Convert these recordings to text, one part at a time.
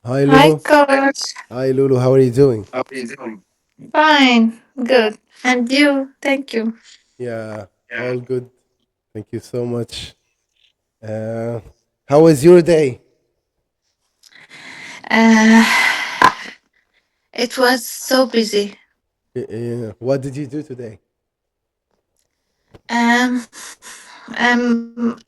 Hi, Hi, Lulu. Coach. Hi, Lulu. How are you doing? How are you doing? Fine, good. And you? Thank you. Yeah, all good. Thank you so much. Uh, how was your day? Uh, it was so busy. What did you do today? Um, um,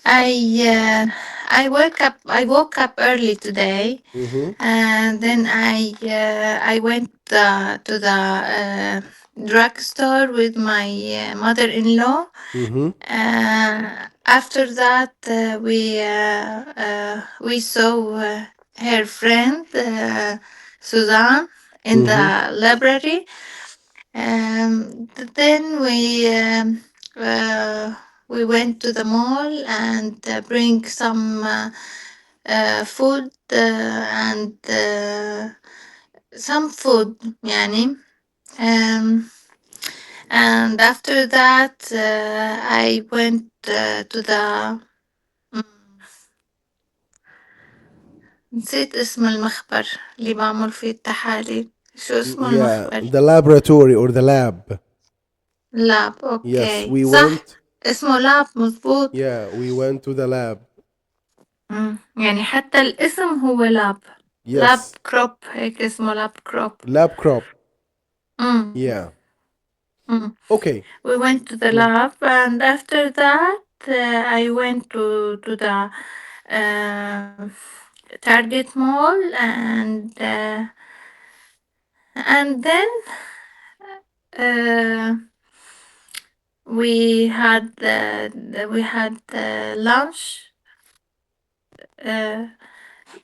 I uh, I woke up early today, Mm-hmm. and then I went to the drugstore with my mother-in-law. Mm-hmm. After that, we saw her friend Suzanne in the Mm-hmm. library. Then we went to the mall and bring some food and some food, يعني. Um, and after that, I went to the نسيت اسم المخبر اللي بعمل فيه التحاليل. شو اسمه Yeah, المخبر؟ the laboratory or the lab. لاب. Yes, اوكي we صح، went. اسمه لاب مزبوط. Yeah, we went to the lab. يعني حتى الاسم هو لاب. لاب Yes, كروب، هيك اسمه لاب كروب. lab crop. امم Yeah. امم Okay. We went to the Mm. lab, and after that I went to the uh, Target Mall, and then uh, we had lunch uh,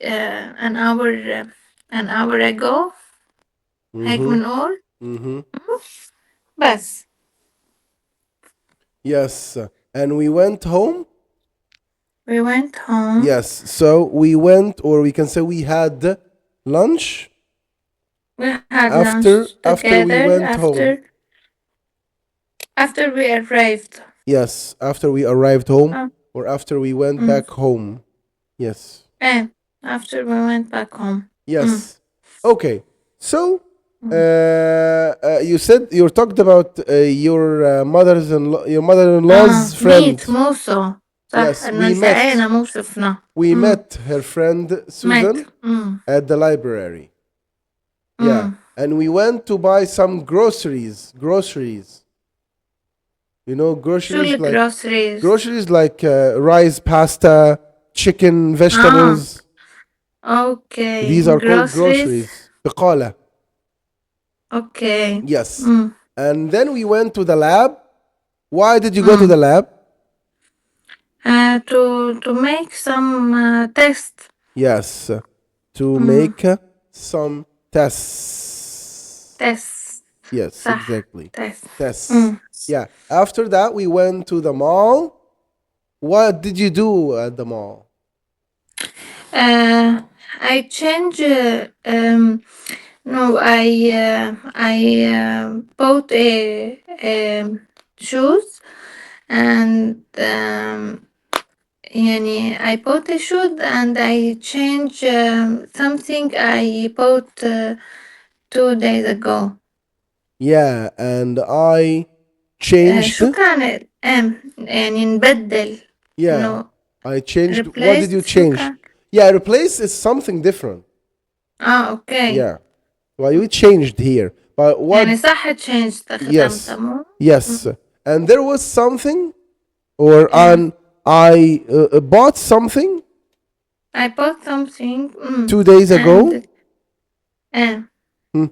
an hour ago. هيك Mm-hmm. بنقول. Mm-hmm. بس. Yes, and we went home. We went home. Yes, so we went, or we can say we had lunch We had after lunch after we together went home. after we arrived. Yes, after we arrived home, Uh, or after we went mm, back home. Yes. eh, after we went back home. Mm, Yes. Okay. So mm. you said you talked about your your mother-in-law's ميت friend. موسو. صح Yes, انه التقينا مو شفنا. we met her friend مات. Susan at the library. Yeah, Mm. and we went to buy some groceries. Groceries. You know, شو الجروسريز؟ groceries like rice, pasta, chicken, اه vegetables. اوكي These are called groceries. groceries. بقالة. اوكي. Yes. Mm. And then we went to the lab. Why did you go to Mm. the lab? To make some test. Yes, to Mm. make some tests. Test. Yes, صح exactly. test. Tests. Mm. Yeah. After that, we went to the mall. What did you do at the mall? Uh, I change. No, I bought a shoes, and يعني I bought a shoes and I change something I bought 2 days ago. Yeah, and I changed. شو كان يعني نبدل. Yeah, No, I changed. What did replace you شو change? كان. Yeah, replace is something different. اوكي. Yeah. Well, you changed here. But يعني what? صح change استخدمتها Yes. مو. Yes. And there was something, or Yeah. on I bought something I bought something 2 days ago, and uh,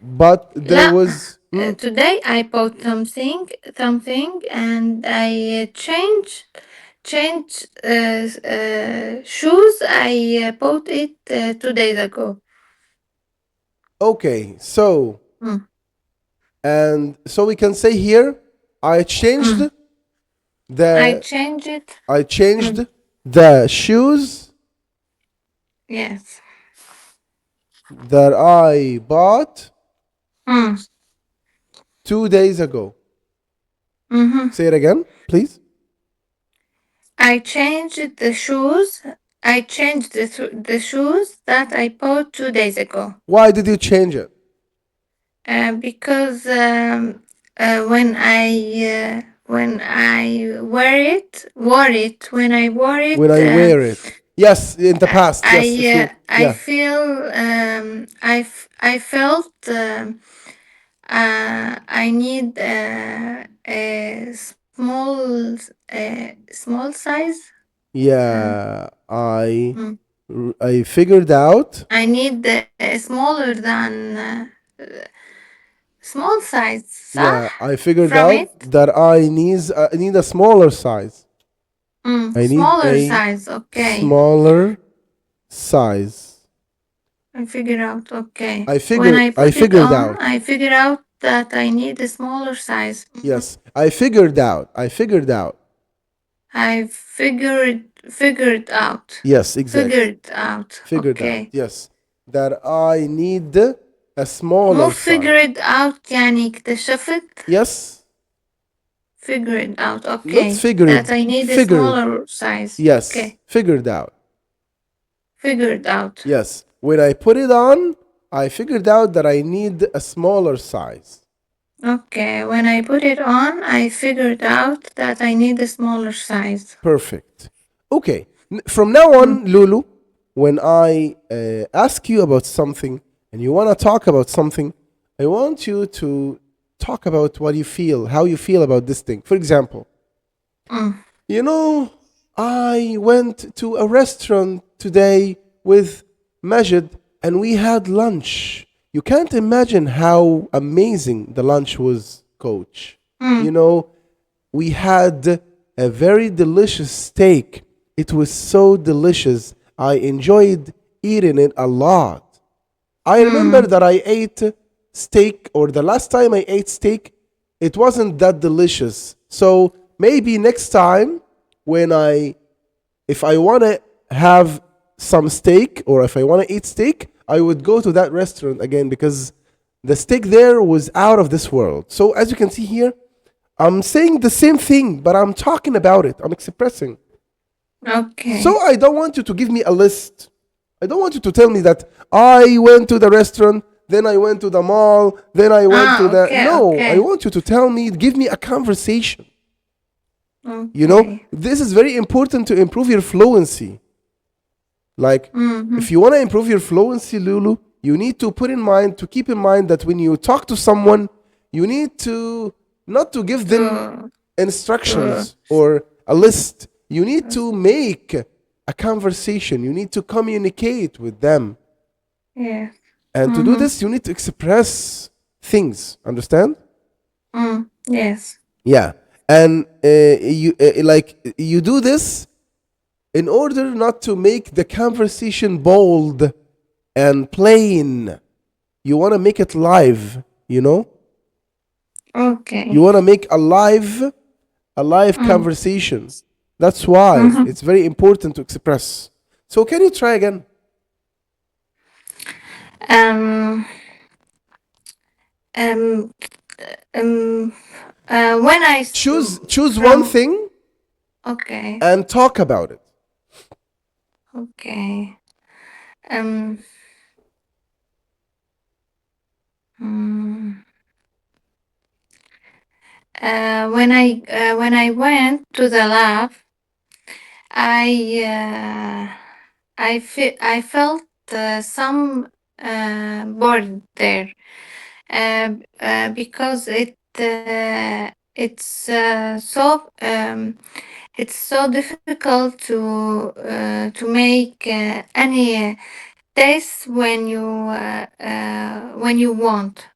but there لا was. today I bought something and I change shoes. I bought it 2 days ago. Okay, so, Mm, and so we can say here, I changed mm. I the changed it. I Mm, changed the shoes yes. that I bought Mm, 2 days ago. mhm. Say it again, please. I changed the shoes I changed the shoes that I bought 2 days ago. Why did you change it? Because when I wore it, when I wore it, When I wear it. Yes, in the past. Yes, if you. I Yeah. feel I felt I need a small size. Yeah. Mm. I figured out. I need smaller than small size, صح? Yeah, I figured From out it. that I need a smaller size. I need Smaller a size, okay. smaller size. I figure out, okay. I When I put it figured on, out. I figure out that I need a smaller size. Yes, I figured out. I figured out. I figured out. Yes, exactly. Figured out. Figured out. Okay. Yes, that I need a مو smaller size. figured out يعني اكتشفت. Yes. Figured out. Not Okay. figured. That I need a Figured. smaller size. Yes. Okay. Figured out. Figured out. Yes. When I put it on, I figured out that I need a smaller size. Okay. When I put it on, I figured out that I need a smaller size. Perfect. Okay. From now on, Lulu, when I ask you about something and you want to talk about something, I want you to talk about what you feel, how you feel about this thing. For example, you know, I went to a restaurant today with Majid and we had lunch. You can't imagine how amazing the lunch was, coach. You know, we had a very delicious steak. It was so delicious. I enjoyed eating it a lot. I remember that I ate steak, or the last time I ate steak, it wasn't that delicious. So maybe next time if I want to have some steak or if I want to eat steak, I would go to that restaurant again because the steak there was out of this world. So as you can see here, I'm saying the same thing, but I'm talking about it. I'm expressing. Okay. So I don't want you to give me a list. I don't want you to tell me that I went to the restaurant, then I went to the mall, then I went to the... okay, No, okay. I want you to tell me, give me a conversation. Okay. You know, this is very important to improve your fluency. Like, if you want to improve your fluency, Lulu, you need to keep in mind that when you talk to someone, you need to not to give them instructions or a list. You need to make a conversation. You need to communicate with them. Yeah. And to do this, you need to express things. Understand? Yes. Yeah. And you do this in order not to make the conversation bold and plain. You want to make it live, you know? Okay. You want to make a live conversation. That's why it's very important to express. So can you try again? When I Choose one thing Okay. and talk about it. Okay. When I went to the lab, I felt some bored there, because it's so difficult to make any taste when you want.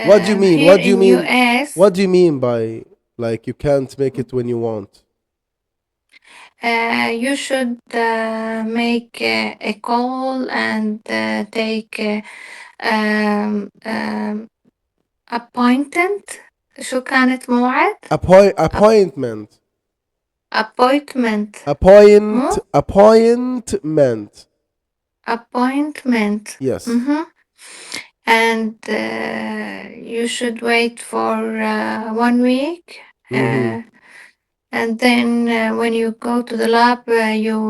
What do you mean? Here What do you in mean? US, What do you mean by like you can't make it when you want? you should make a call and take appointment. شو كانت موعد؟ Appointment. appointment. Appointment. Yes. And you should wait for 1 week. and then when you go to the lab, the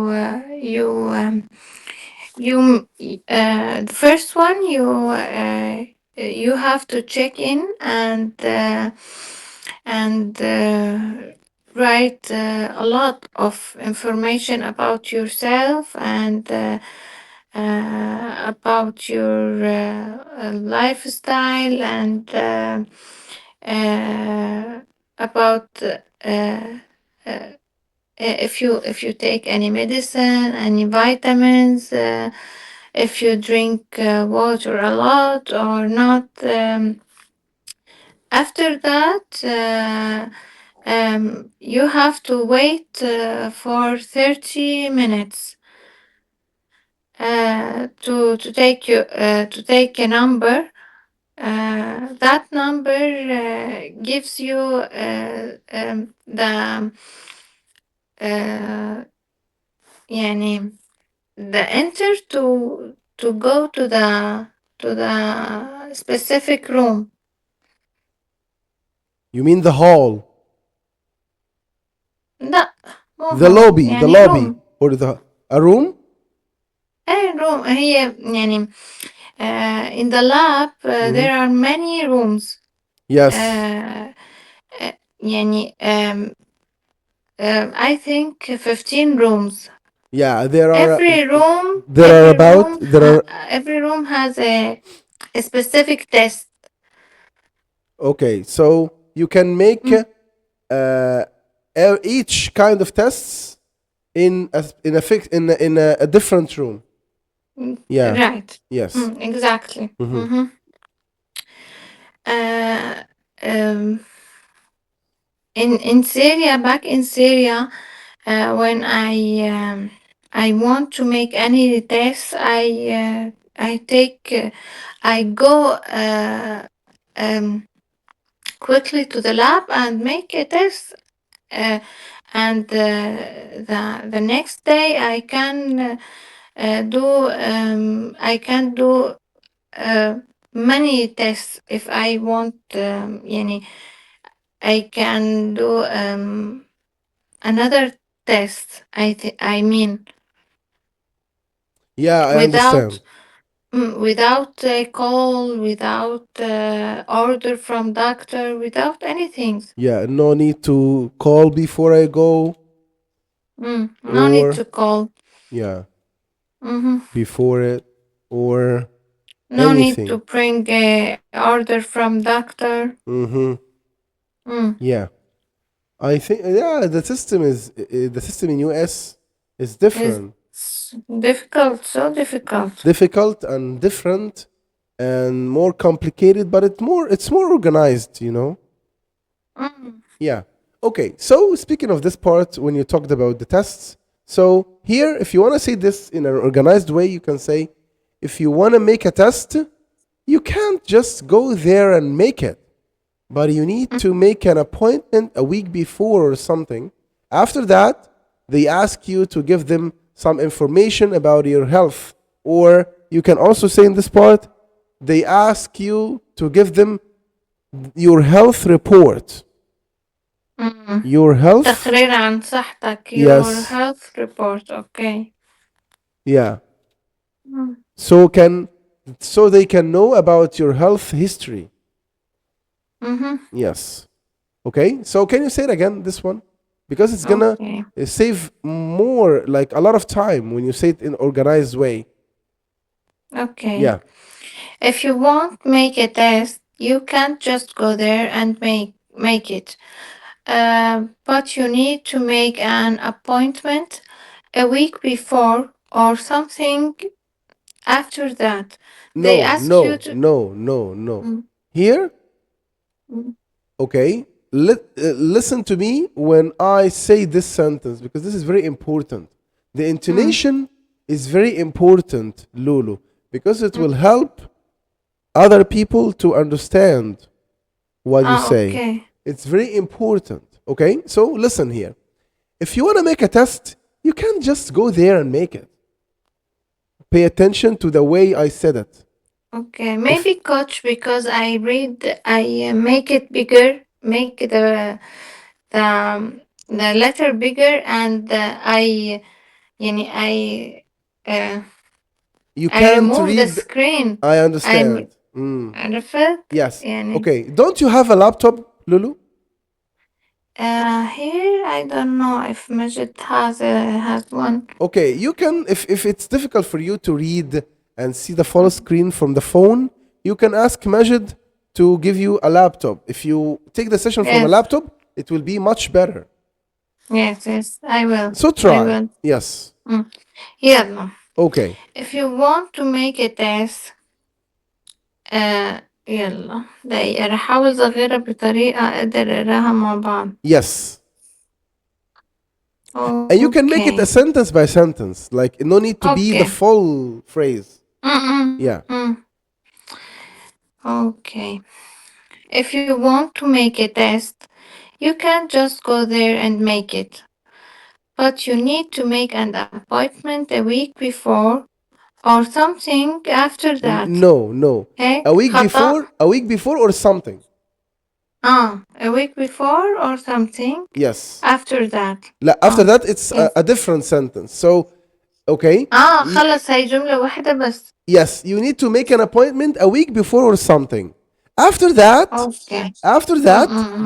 first one you have to check in and write a lot of information about yourself and about your lifestyle and about if you take any medicine, any vitamins, if you drink water a lot or not. After that, you have to wait for 30 minutes to take a number. That number gives you uh, يعني the enter to go to the specific room. You mean the hall, لا مو the hall lobby, the يعني lobby, room. or a room? أي room هي يعني in the lab Mhm. there are many rooms. Yes. يعني I think 15 rooms. Yeah, there are Every room has a specific test. okay, so you can make Mm, each kind of tests in a different room. Yeah. right. Yes. Exactly. Mhm. Uh, um, in Syria, back in Syria, when I want to make any tests, I go quickly to the lab and make a test. And the next day I can do many tests if I want. يعني I can do another test. I mean Yeah, I without understand. without a call, without order from doctor, without anything. Yeah, no need to call before I go, No need or to call. yeah, hmm before it, or No need to anything. bring a order from doctor. Mhm. Mm. Yeah. I think yeah, the system in US is different, It's difficult, so difficult. difficult and different, and more complicated, but it's more organized, you know. Mm. Yeah. Okay. So speaking of this part, when you talked about the tests, so here, if you want to say this in an organized way, you can say, if you want to make a test, you can't just go there and make it, but you need to make an appointment a week before or something. After that, they ask you to give them some information about your health. Or you can also say in this part, they ask you to give them your health report. Mm. Your health? تقرير عن صحتك. Your Yes. health report. Okay. Yeah. Mm. So they can know about your health history. Mm-hmm. Yes. Okay. So can you say it again, this one? Because it's gonna Okay. save more, like a lot of time when you say it in organized way. Okay. Yeah. If you want make a test, you can't just go there and make it. But you need to make an appointment a week before or something after that. They No, ask you no, to. no, no, no. Mm, Here, mm, okay, listen to me when I say this sentence, because this is very important. The mm, intonation is very important, Lulu, because it mm. will help other people to understand what you say. Okay. It's very important. Okay, so listen here. If you want to make a test, you can't just go there and make it. Pay attention to the way I said it. Okay. If Maybe coach because I make it bigger, make the the letter bigger and I You I can't remove the read. screen. I I understand. Mm. عرفت Yes. يعني Okay. Don't you have a laptop, Lulu? here I don't know if Majid has one. Okay. You can, if it's difficult for you to read and see the full screen from the phone, you can ask Majid to give you a laptop. If you take the session from a Yes, laptop, it will be much better. yes, I will. So I try. will. Yes. يلا. Okay. If you want to make a test يلا دقيقة راح أحاول أصغرها بطريقة أقدر أقراها مع بعض. Yes. And you can make it a Okay. sentence by sentence. Like, no need to be the Okay. full phrase. Mm-mm. Yeah. Okay. If you want to make a test, you can't just go there and make it. But you need to make an appointment a week before or something after that. No. Okay? A week خطأ. before or something. A week before or something Yes. after that. After that, it's Yes. a different sentence. So, okay. خلص هي جملة واحدة بس. Yes, you need to make an appointment a week before or something. After that, Okay.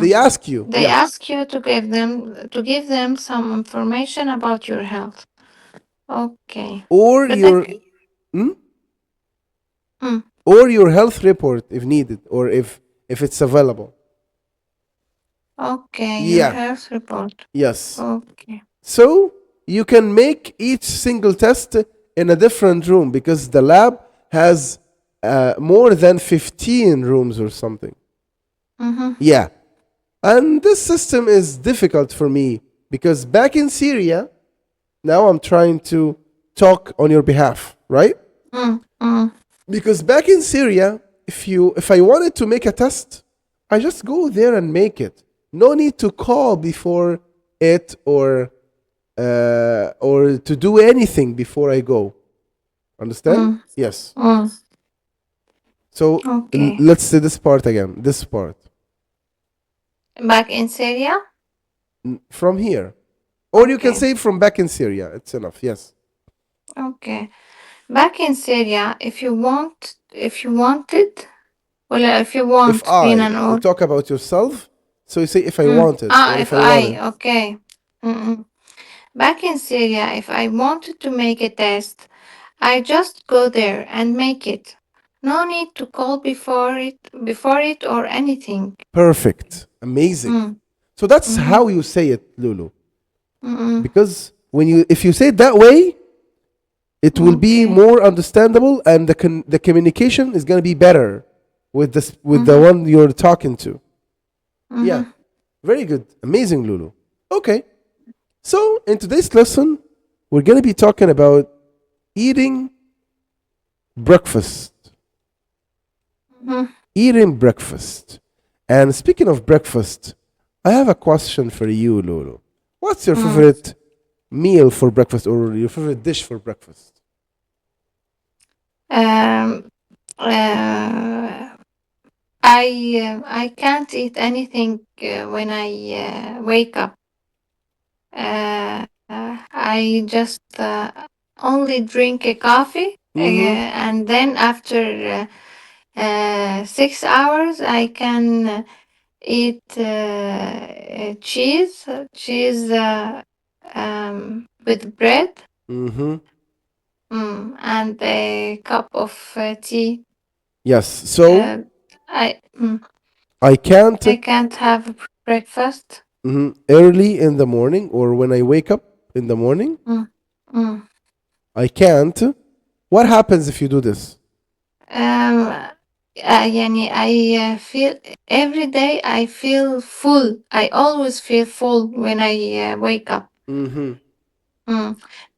they ask you. They Yeah. ask you to give them some information about your health. Okay. Or But your Mm. or your health report if needed, or if it's available. Okay, your Yeah. health report. Yes. Okay. So you can make each single test in a different room because the lab has more than 15 rooms or something. Yeah. And this system is difficult for me because back in Syria, now I'm trying to talk on your behalf, right? Because back in Syria, if I wanted to make a test, I just go there and make it. No need to call before it or to do anything before I go. Understand? Yes. So Okay. let's say this part again. This part Back in Syria? from here, or you can Okay. say from back in Syria. It's enough. Yes. Okay. Back in Syria, if you wanted, well, if you want, You or talk about yourself, so you say if I wanted or if if I wanted. okay. Back in Syria, if I wanted to make a test, I just go there and make it. No need to call before it or anything. Perfect. Amazing. So that's how you say it, Lulu. Because if you say it that way, it will be more understandable, and the communication is going to be better with the one you're talking to. Yeah. Very good. Amazing, Lulu. Okay. So in today's lesson, we're going to be talking about eating breakfast. Eating breakfast. And speaking of breakfast, I have a question for you, Lulu. What's your favorite meal for breakfast, or your favorite dish for breakfast? I can't eat anything when I wake up. I just only drink a coffee, and then after 6 hours, I can eat cheese with bread, and a cup of tea. Yes. So I I can't I can't have breakfast. early in the morning, or when I wake up in the morning. I can't. What happens if you do this? يعني I feel every day I feel full. I always feel full when I wake up.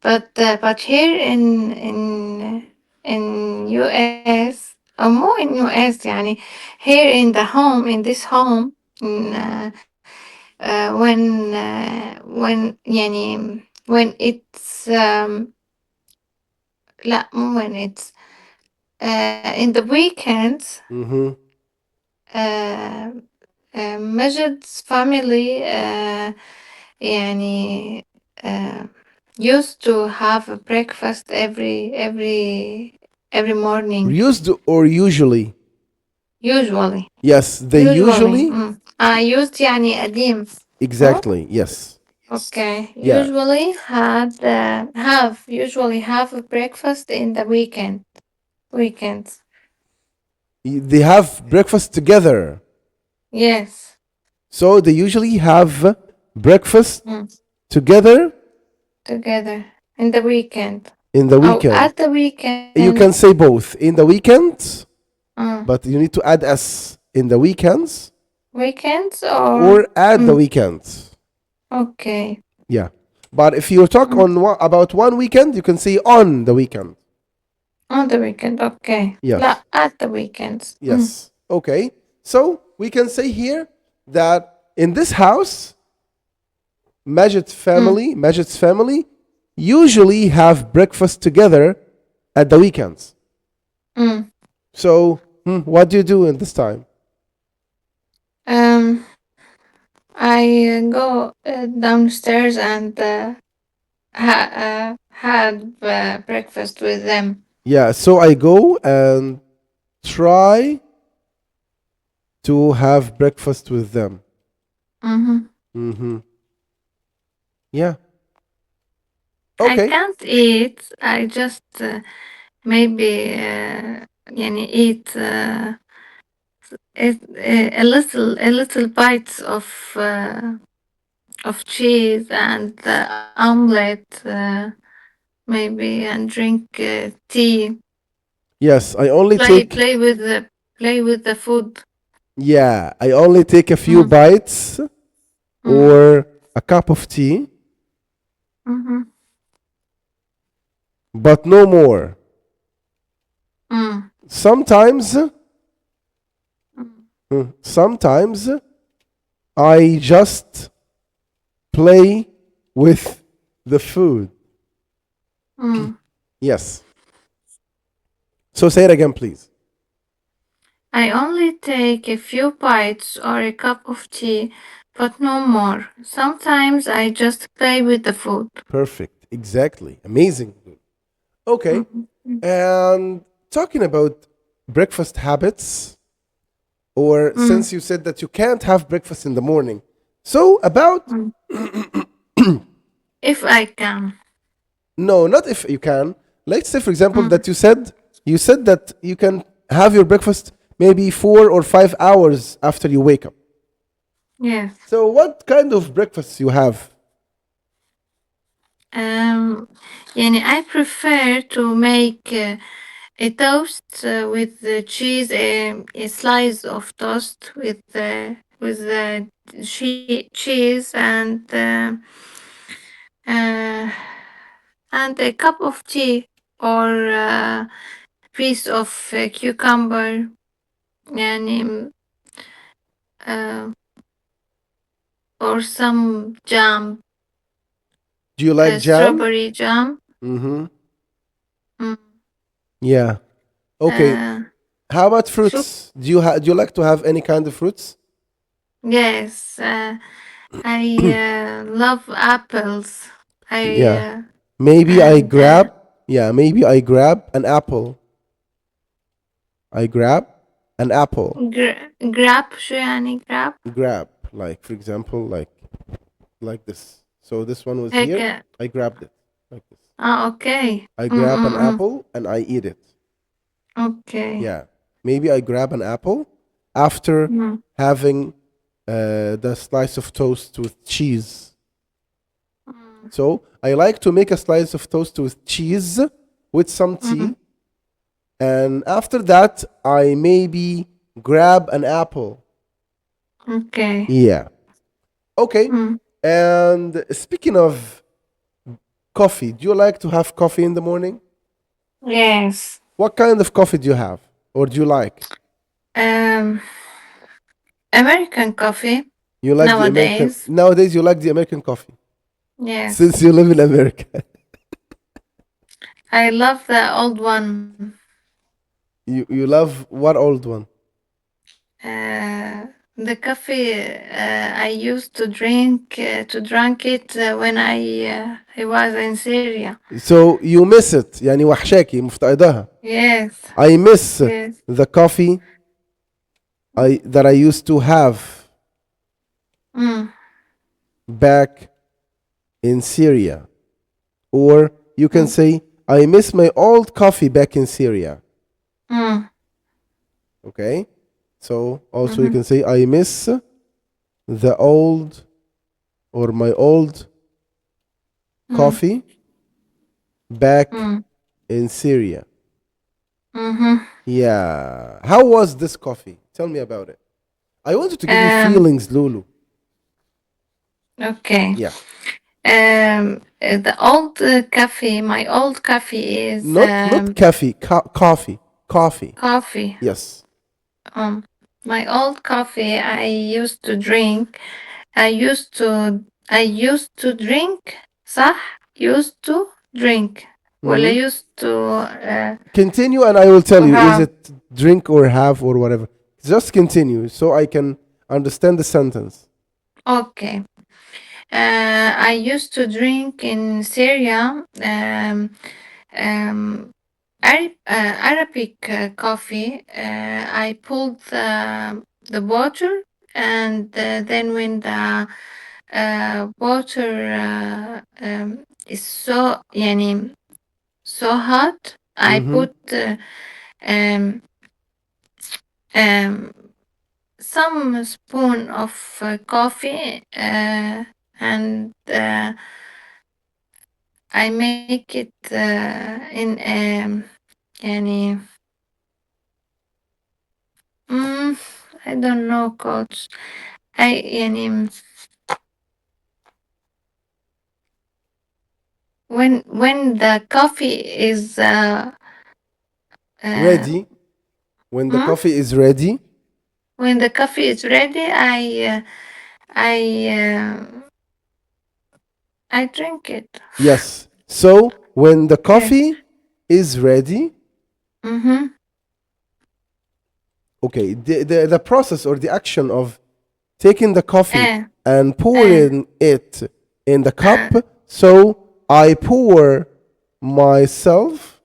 But here in US or more in US يعني here in this home when يعني when it's لا مو when it's in the weekends Majid's family يعني used to have a breakfast every morning. Used or usually? Usually. Yes, they usually. used يعني قديم. Exactly, yes. Okay. Yeah. Usually have a breakfast in the weekends. They have breakfast together. Yes. So they usually have breakfast Mm. together Together in the weekend. in the Oh, weekend. at the weekend. You can say both in the weekend, Mm. but you need to add s in the weekends Weekends or at the weekends. Okay. Yeah. But if you talk on about one weekend, you can say on the weekend. On the weekend, okay. Yes. لا, at the weekends. Yes. Okay. So we can say here that in this house, Majid's family usually have breakfast together at the weekends. Mm. So what do you do in this time? I go downstairs and had breakfast with them. Yeah. So I go and try to have breakfast with them. Yeah. I Okay. can't eat. I just maybe يعني eat a little bites of cheese and omelette maybe, and drink tea. Yes, I only Play take. play with the play with the food. Yeah, I only take a few bites or a cup of tea, but no more. Sometimes, sometimes I just play with the food. Yes. So say it again, please. I only take a few bites or a cup of tea, but no more. Sometimes I just play with the food. Perfect. Exactly. Amazing. Okay. And talking about breakfast habits, or since you said that you can't have breakfast in the morning, so about If I can. no, not if you can. Let's say, for example, that you said that you can have your breakfast maybe 4 or 5 hours after you wake up. Yes. So what kind of breakfast you have? يعني I prefer to make a toast with the cheese, a slice of toast with the cheese uh, and a cup of tea or piece of cucumber يعني uh, or some jam, Do you like jam? strawberry jam. Mm-hmm. Mm. Yeah. Okay. How about Soup. fruits? Do you like to have any kind of fruits? Yes, I love apples. Yeah. I Maybe I and grab. Yeah. Maybe I grab an apple. I grab an apple. grab شو يعني grab؟ Grab, like for example, like this. So this one was هيك. here. I grabbed it like this. Okay. I grab an apple and I eat it. Okay. Yeah. Maybe I grab an apple after having the slice of toast with cheese. So I like to make a slice of toast with cheese with some tea. And after that, I maybe grab an apple. Okay. Yeah. Okay. And speaking of coffee, do you like to have coffee in the morning? Yes. What kind of coffee do you have or do you like? American coffee You like the American nowadays. nowadays you like the American coffee Yes. since you live in America. I love the old one. You love what old one? Uh, the coffee I used to drink it when I was in Syria. So you miss it. يعني وحشاكي مفتقدها. Yes. I miss Yes. the coffee that I used to have back in Syria. Or you can say, I miss my old coffee back in Syria. Okay? So also you can say, I miss the old or my old coffee back in Syria. Yeah. How was this coffee? Tell me about it. I wanted to give you feelings, Lulu. Okay. Yeah. The old coffee, my old coffee is Not coffee, coffee. coffee. Yes. My old coffee I used to drink. I used to drink. صح? Used to drink. ولا used to Continue and I will tell you, is have. it drink or have or whatever. Just continue so I can understand the sentence. Okay. I used to drink in Syria Arabic coffee. I pulled the water, and then when the water is so hot, I put um, some spoon of coffee and I make it in يعني I don't know, coach. يعني when the coffee is Ready. When the hmm? coffee is ready. When the coffee is ready, I drink it. Yes. So when the coffee is ready, okay, the process or the action of taking the coffee and pouring it in the cup. So I pour myself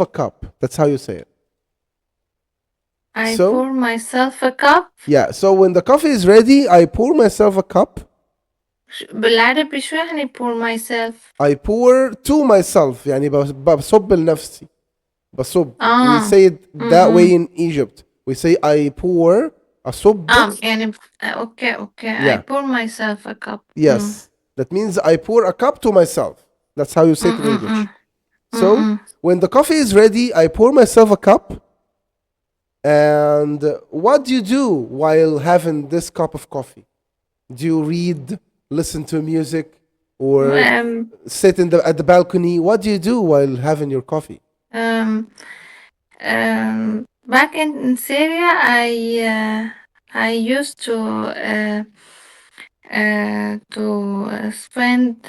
a cup. That's how you say it. I So- pour myself a cup. Yeah. So when the coffee is ready, I pour myself a cup. بالعربي شو يعني pour myself? I pour to myself. يعني بصب لنفسي. بصب. We say it that way in Egypt. We say I pour أصب. يعني okay. Yeah. I pour myself a cup. Yes. That means I pour a cup to myself. That's how you say it in English. So when the coffee is ready, I pour myself a cup. And what do you do while having this cup of coffee? Do you read, listen to music, or sit at the balcony? What do you do while having your coffee? Back in Syria, I used to spend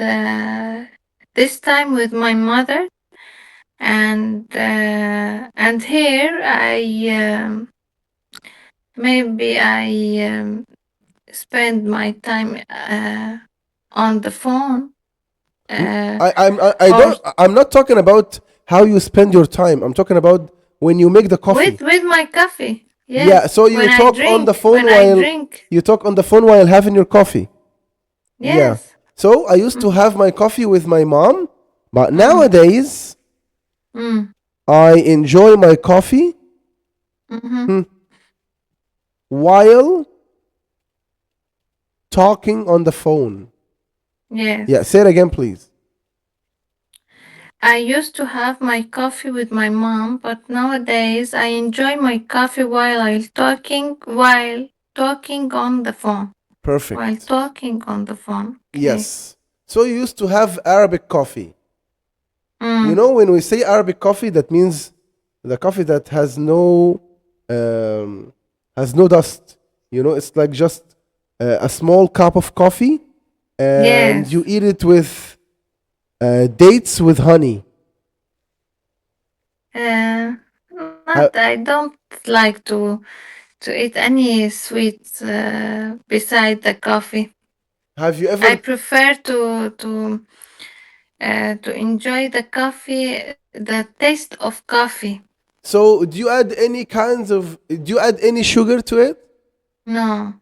this time with my mother, and here maybe I spend my time on the phone. I'm not talking about how you spend your time. I'm talking about when you make the coffee. With my coffee. Yes. Yeah, so you talk on the phone while you talk on the phone while having your coffee. Yes. Yeah. So I used to have my coffee with my mom, but nowadays I enjoy my coffee while talking on the phone. Yes. Yeah, say it again, please. I used to have my coffee with my mom, but nowadays I enjoy my coffee while talking on the phone. Perfect. While talking on the phone. Okay. Yes. So you used to have Arabic coffee. You know, when we say Arabic coffee, that means the coffee that has no dust. You know, it's like just a small cup of coffee, and Yes. you eat it with dates with honey. I don't like to eat any sweets beside the coffee. Have you I ever? prefer to enjoy the coffee, the taste of coffee. So do you add any kinds of? Do you add any sugar to it? No,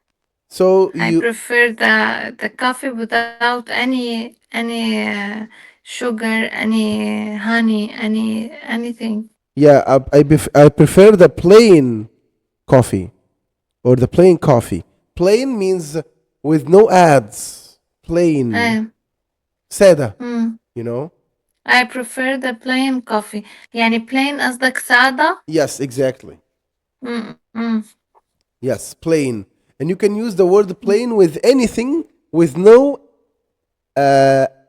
So I you, prefer the coffee without any sugar, any honey, anything. yeah, I prefer the plain coffee or the plain coffee. Plain means with no ads. Plain, Uh, سادة, mm, you know. I prefer the plain coffee. يعني plain قصدك سادة؟ Yes, exactly. Mm. Yes, plain. And you can use the word plain with anything with no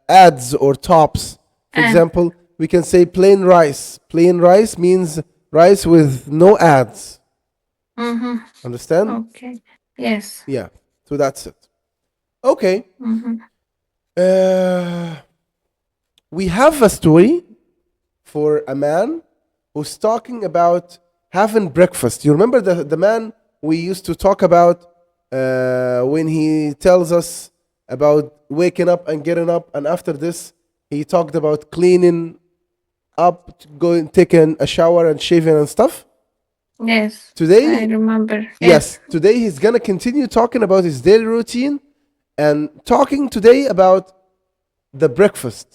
ads or tops. For Uh, example, we can say plain rice. Plain rice means rice with no ads. mm-hmm. Understand? Okay. Yes. Yeah. So that's it. Okay. Mm-hmm. We have a story for a man who's talking about having breakfast. You remember the man we used to talk about when he tells us about waking up and getting up, and after this, he talked about cleaning up, going, taking a shower, and shaving and stuff. Yes. Today, I remember. yes, today he's gonna continue talking about his daily routine and talking today about the breakfast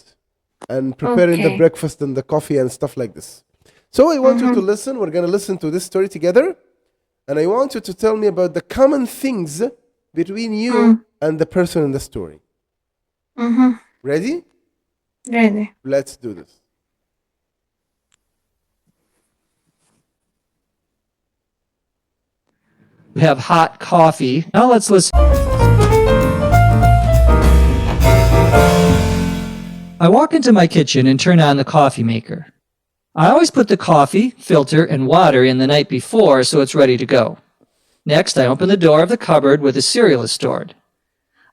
and preparing the Okay. breakfast and the coffee and stuff like this. So I want you to listen. We're gonna listen to this story together, and I want you to tell me about the common things between you and the person in the story. Mm-hmm. Ready? Ready. Let's do this. We have hot coffee. Now let's listen. I walk into my kitchen and turn on the coffee maker. I always put the coffee, filter, and water in the night before so it's ready to go. Next, I open the door of the cupboard where the cereal is stored.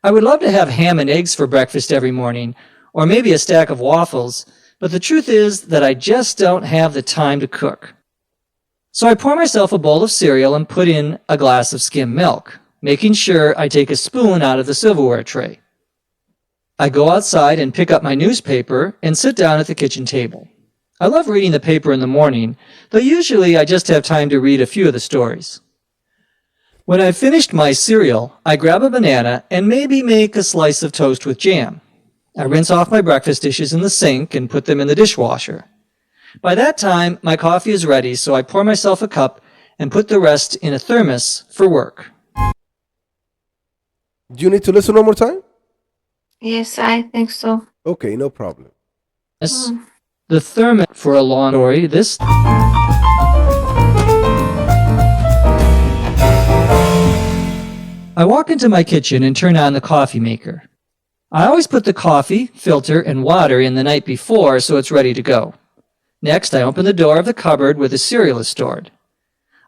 I would love to have ham and eggs for breakfast every morning, or maybe a stack of waffles, but the truth is that I just don't have the time to cook. So I pour myself a bowl of cereal and put in a glass of skim milk, making sure I take a spoon out of the silverware tray. I go outside and pick up my newspaper and sit down at the kitchen table. I love reading the paper in the morning, though usually I just have time to read a few of the stories. When I've finished my cereal, I grab a banana and maybe make a slice of toast with jam. I rinse off my breakfast dishes in the sink and put them in the dishwasher. By that time, my coffee is ready, so I pour myself a cup and put the rest in a thermos for work. Do you need to listen one more time? Yes, I think so. Okay, no problem. The thermos for a long story. This I walk into my kitchen and turn on the coffee maker. I always put the coffee, filter, and water in the night before so it's ready to go. Next, I open the door of the cupboard where the cereal is stored.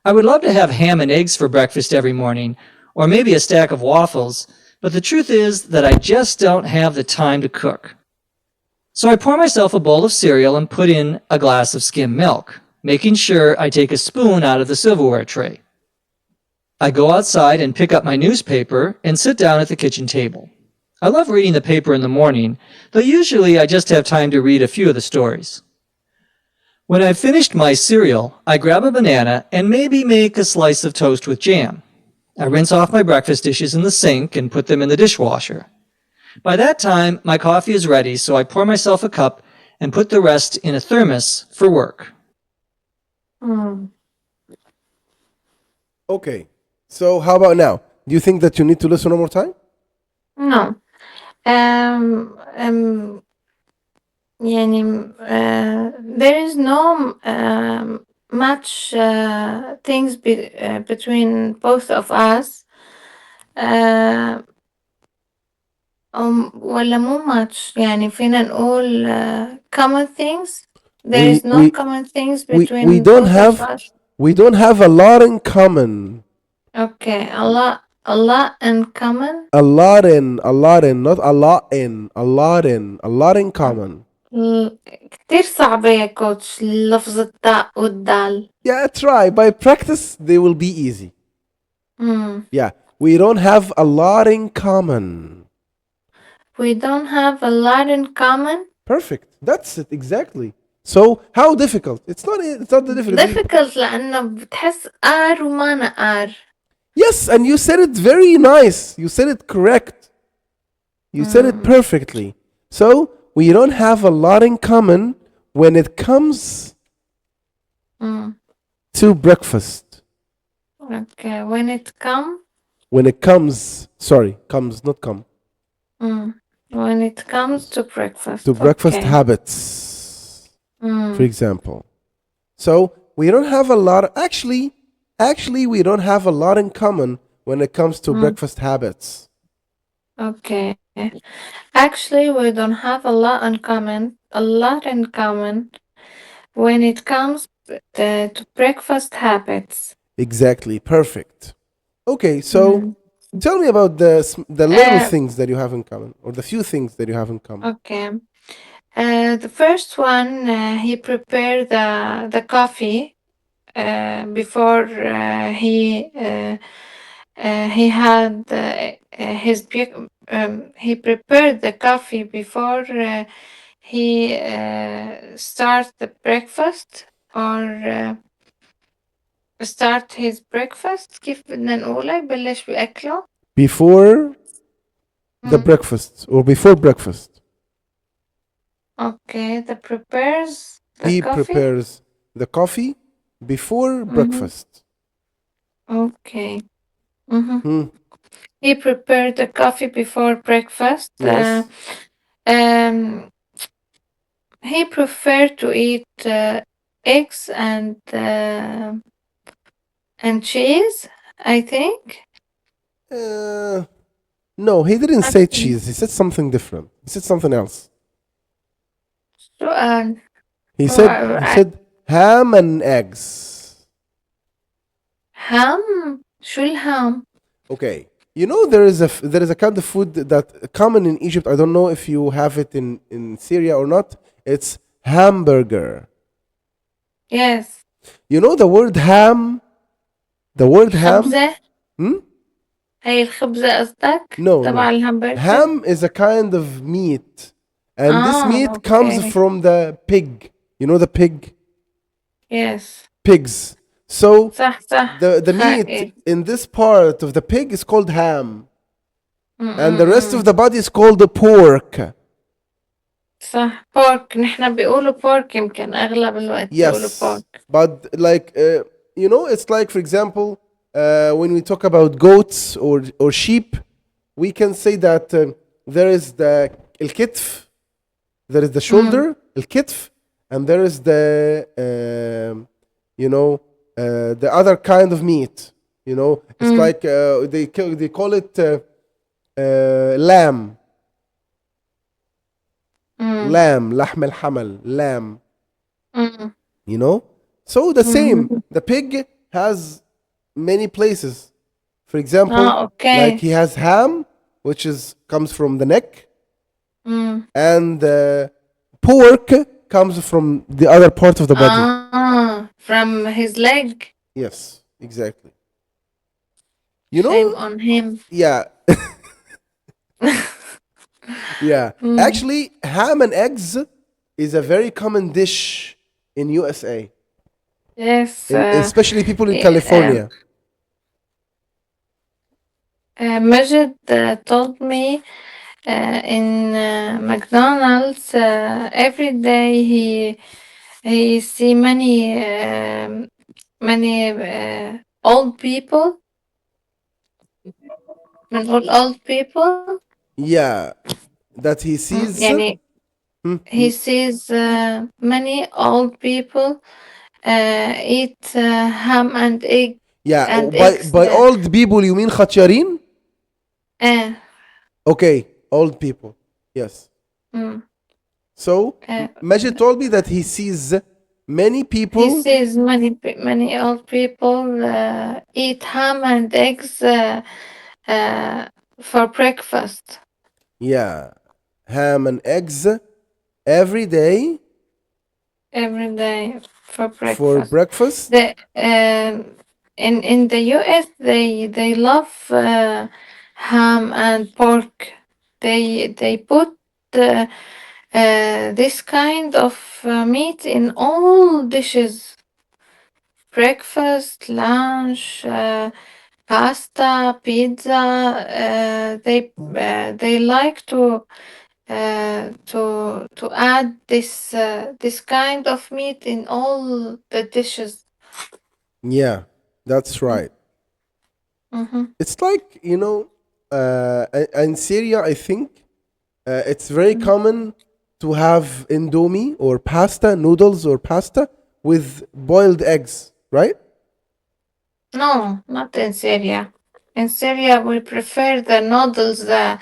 I would love to have ham and eggs for breakfast every morning, or maybe a stack of waffles, but the truth is that I just don't have the time to cook. So I pour myself a bowl of cereal and put in a glass of skim milk, making sure I take a spoon out of the silverware tray. I go outside and pick up my newspaper and sit down at the kitchen table. I love reading the paper in the morning, though usually I just have time to read a few of the stories. When I've finished my cereal, I grab a banana and maybe make a slice of toast with jam. I rinse off my breakfast dishes in the sink and put them in the dishwasher. By that time, my coffee is ready, so I pour myself a cup and put the rest in a thermos for work. Okay. So how about now? Do you think that you need to listen one more time? No. يعني there is no much things between both of us. ولا مو much يعني فينا نقول common things. There is no common things between we don't both have of us. we don't have a lot in common. Okay, a lot in common. A lot in, not a lot in, a lot in common. كتير صعبة يا كوتش لفظ التاء والدال. Yeah, try. By practice, they will be easy. Mm. Yeah, we don't have a lot in common. We don't have a lot in common. Perfect. That's it exactly. So how difficult? It's not. It's not the difficult. Difficult لأنه بتحس R وما أنا R. Yes, and you said it very nice. You said it correct. You said it perfectly. So we don't have a lot in common when it comes Mm. to breakfast. Okay, when it comes. When it comes, sorry, comes, not come, When it comes to breakfast. to breakfast Okay. habits, for example. So we don't have a lot. Actually, we don't have a lot in common when it comes to breakfast habits. Okay. Actually, we don't have a lot in common. When it comes to breakfast habits. Exactly, perfect. Okay, so tell me about the little things that you have in common, or the few things that you have in common. Okay. The first one, he prepared the coffee before he had he prepared the coffee before he start the breakfast or start his breakfast. كيف بدنا نقولها يبلش بأكله؟ Before the breakfast, or before breakfast, Okay, the prepares the he coffee. prepares the coffee before breakfast. Okay. He prepared the coffee before breakfast. Yes. He preferred to eat eggs and cheese, I think. No, he didn't say Okay. cheese. He said something different. He said something else. سؤال. He said ham and eggs. ham. شو الهام؟ Okay. You know there is a kind of food that common in Egypt. I don't know if you have it in Syria or not. It's hamburger. Yes. You know the word ham? The word ham? خبزة. هي الخبزة قصدك؟ No, تبع no. الهمبرجر؟ Ham is a kind of meat. And this meat comes okay. from the pig. You know the pig? Yes. Pigs. So صح صح. the meat in this part of the pig is called ham. And the rest of the body is called the pork. صح pork. نحن بيقولوا pork يمكن أغلب الوقت بيقولوا Yes. pork. But like, you know, it's like, for example, when we talk about goats or sheep, we can say that there is the الكتف, there is the shoulder, الكتف, and there is the, you know, the other kind of meat. You know, it's like they call it lamb. Lamb, لحم الحمل, lamb. You know? So the same. The pig has many places. For example, like he has ham, which comes from the neck, and pork comes from the other part of the body. From his leg. Yes, exactly. You know? Shame on him. Yeah. Yeah. Actually, ham and eggs is a very common dish in USA. Yes. Especially people in California. Majid told me in McDonald's every day he see many old people. old people. Yeah, that he sees. يعني he sees many old people eat ham and egg. Yeah, and by old people you mean خطيارين? Okay, old people. Yes. So Majid told me that he sees many people. He sees many old people eat ham and eggs for breakfast. Yeah, ham and eggs, every day every day for for breakfast. breakfast. The in the US they love ham and pork. They put this kind of meat in all dishes: breakfast, lunch, pasta, pizza. They like to add this kind of meat in all the dishes. Yeah, that's right. Mm-hmm. It's like, in Syria, I think it's very common to have indomie or pasta, noodles or pasta with boiled eggs, right? No, not in Syria. In Syria, we prefer the noodles, the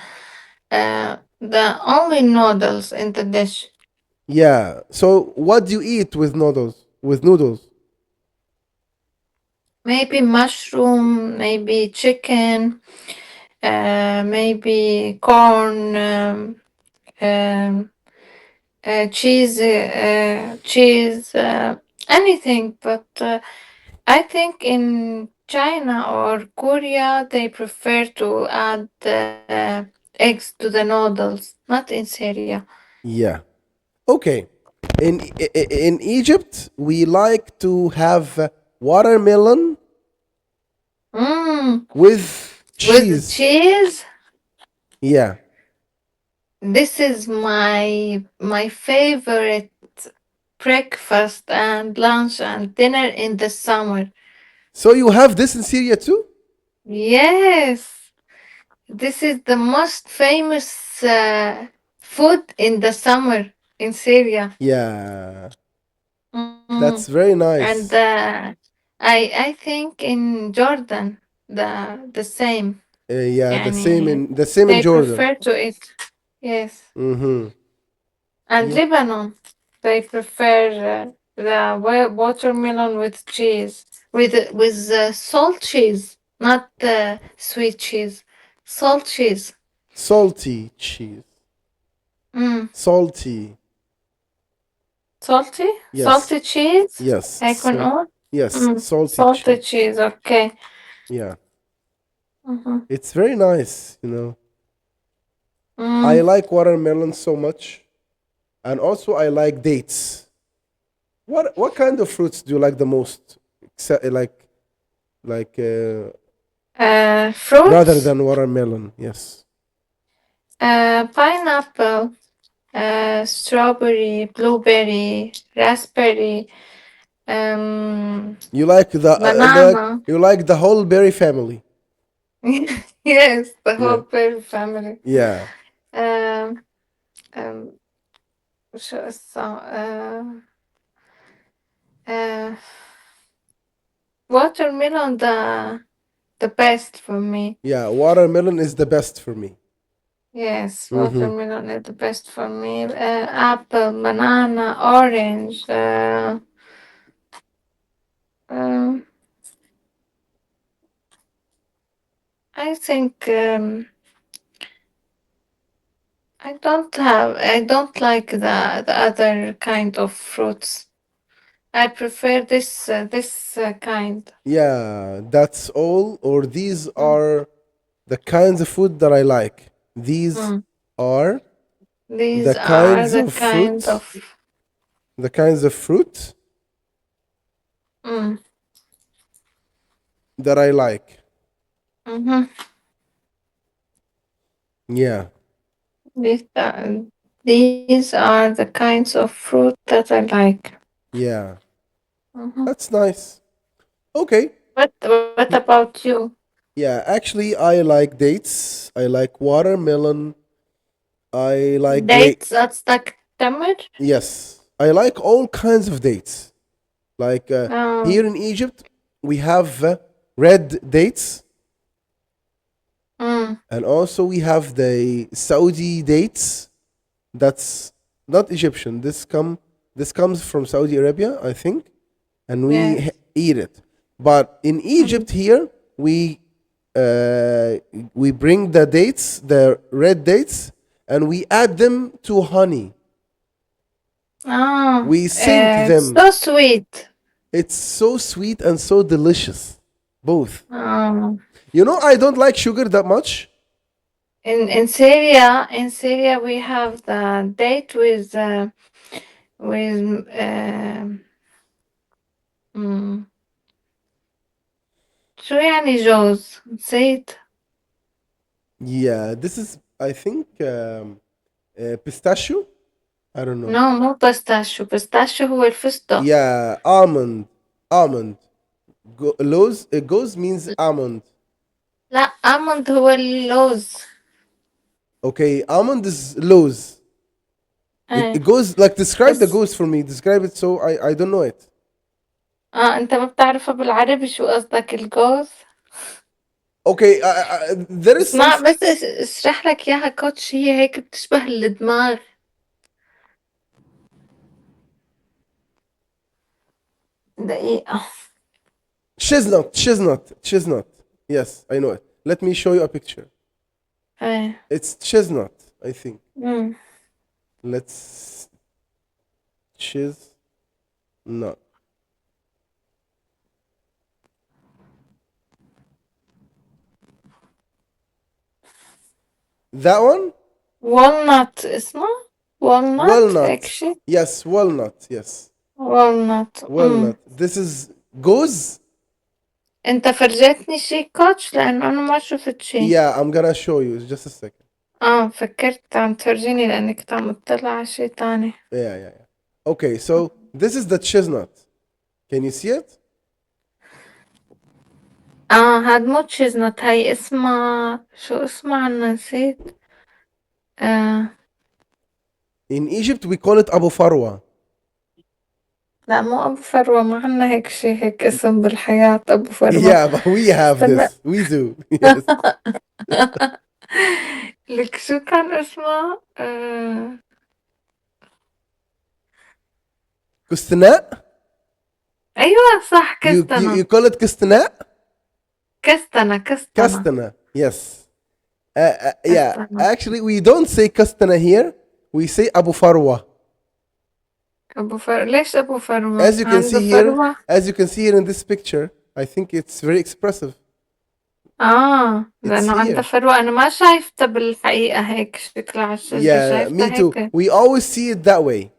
only noodles in the dish. Yeah. So what do you eat with noodles? With noodles? Maybe mushroom, maybe chicken, maybe corn, um, cheese, anything. But I think in China or Korea, they prefer to add eggs to the noodles, not in Syria. Yeah. Okay. In Egypt, we like to have watermelon Mm, with with cheese. cheese, Yeah. this is my favorite breakfast and lunch and dinner in the summer. So you have this in Syria too? Yes, this is the most famous food in the summer in Syria. Yeah. Mm. That's very And nice. I think in Jordan the same. Yeah, يعني the same in they Jordan. prefer to eat. Yes. Mm-hmm. And Yeah. Lebanon, they prefer the watermelon with cheese, with salt cheese, not sweet cheese, salt cheese. Salty cheese. Mm. Salty. Salty, Yes. salty cheese. Yes. هيكون أقول Yes, salty salty cheese. cheese. Okay. Yeah. Mm-hmm. It's very nice. I Mm. like watermelon so much. And also I like dates. What kind of fruits do you like the most? Except like rather Fruits. than watermelon, yes. Pineapple, strawberry, blueberry, raspberry, You like the banana. you like the whole berry family. Yes, the Yeah. whole berry family. Yeah. Um, um, شو اسمه uh, watermelon the best for me. Yeah, watermelon is the best for me. Yes, Mm-hmm. watermelon is the best for me. Apple, banana, orange. Um, I think I don't like the other kind of fruits. I prefer this kind. Yeah, that's all. Or these Mm, are the kinds of food that I like. These mm. are the These are kinds the of kind fruit, of the kinds of fruit mm, that I like. mhm. Yeah, These are, these are the kinds of fruit that I like. yeah, Mhm. that's nice. Okay. What about you? Yeah, actually, I like dates. I like watermelon. I like Dates قصدك تمر؟ yes, I like all kinds of dates. Like آه. here in Egypt, we have red dates, Mm, and also we have the Saudi dates. That's not Egyptian. This comes from Saudi Arabia, I think, and we yes. eat it. But in Mm, Egypt here, uh, we bring the dates, the red dates, and we add them to honey. We sync them. So sweet. It's so sweet and so delicious. Both. Oh. You know, I don't like sugar that much. In Syria, we have the date with شو يعني جوز؟ نسيت. Yeah, this is, I think, pistachio. I don't know. No, مو بيستاشيو هو الفستق. Yeah, almond. Goes means almond. لا almond هو اللوز. Okay, almond is lows. It goes like describe the بس goes for me. Describe it so I don't know it. انت ما بتعرفها بالعربي شو قصدك الجوز؟ Okay, there is اسمع some. بس اشرح لك اياها كوتش، هي هيك بتشبه الدماغ. دقيقة. Chestnut. Yes, I know it. Let me show you a picture. It's chestnut, I think. Let's chestnut. That one? والنت اسمه؟ والنت هيك Walnut. شي؟ Yes, walnut. Yes. والنت. Walnut. This is goes. انت فرجتني شي كوتش لانه انا ما شفت شي. Yeah, I'm gonna show you. Just a second. فكرت عم تفرجيني لانك كنت عم تطلع على شي تاني. Yeah. Okay, so this is the chestnut. Can you see it? هاد مو تشيزنت، هاي اسمها شو اسمها أنا نسيت. In Egypt, we call it Abu Farwa. لا مو أبو فروة، ما عنا هيك شي هيك اسم بالحياة أبو فروة. Yeah, but we have استنى. this. We do. Yes. لك شو كان اسمها؟ Kustana? أيوة صح You كستنة. call it kustana? كستنة. Kastana. Yes. Yeah. كستنة. Actually, we don't say kastana here. We say Abu Farwa. أبو فروة. ليش أبو فروة؟ As you can عنده see here, فروة. in this picture, I think it's very expressive. لأنه عنده here. فروة. أنا ما شايفتها بالحقيقة هيك شكلها على الشجرة. Yeah, شايفتها me too. هيك. We always see it that way.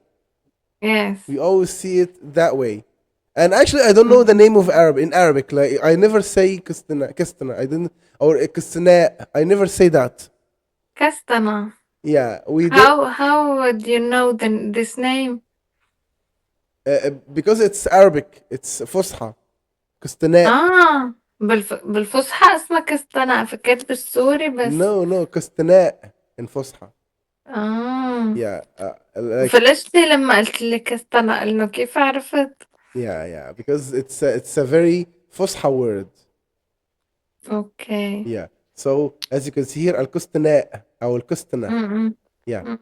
Yes. We always see it that way. And actually, I don't know the name of in Arabic. Like, I never say kastana. I didn't, or kastana. I never say that. كستنة. Yeah, we don't. How would you know this name? Because it's Arabic. It's Fusha. Kastana. بالفصحى اسمها كستنة، فكرت بالسوري بس. No, Kastana in Fusha. Yeah, like, فلشتي لما قلت لي كستنة إنه كيف عرفت؟ yeah, because it's a very Fusha word. Okay. Yeah. So as you can see here, al-Kustana or al-Kustana. Yeah,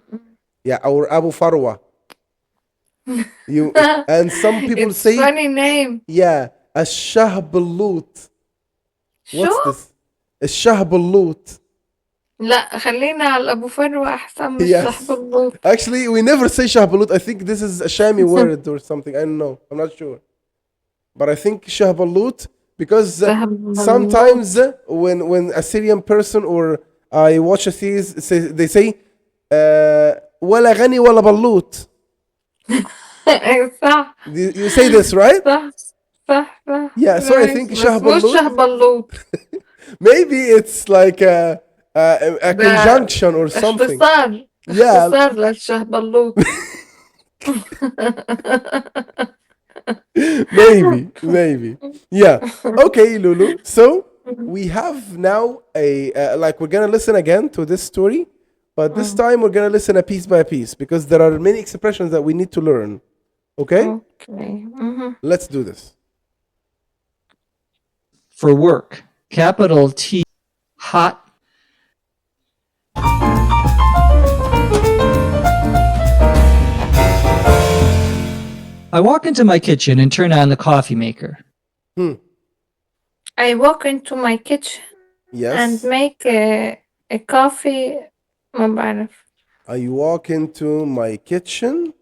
or Abu Farwa. And some people It's say, funny name. yeah, الشهبلوت. What's شو؟ this? الشهبلوت. لا خلينا على أبو فروة أحسن من Yes. الشحبلوط. Actually, we never say shahbalut. I think this is a Shami word or something. I don't know. I'm not sure. But I think shahbalut because sometimes when a Syrian person or I watch a series, they say ولا غني ولا بلوت. صح. You say this, right? صح. Yeah, so I think مش شهبلوط. maybe it's like a conjunction or something. اختصار. Yeah. اختصار للشهبلوط. maybe. Yeah. Okay, Lulu. So we have now like we're gonna listen again to this story, but this time we're gonna listen a piece by piece because there are many expressions that we need to learn. Okay? Okay. Let's do this. For work, capital T, hot. I walk into my kitchen and turn on the coffee maker. I walk into my kitchen Yes. and make a coffee. ما بعرف. I walk into my kitchen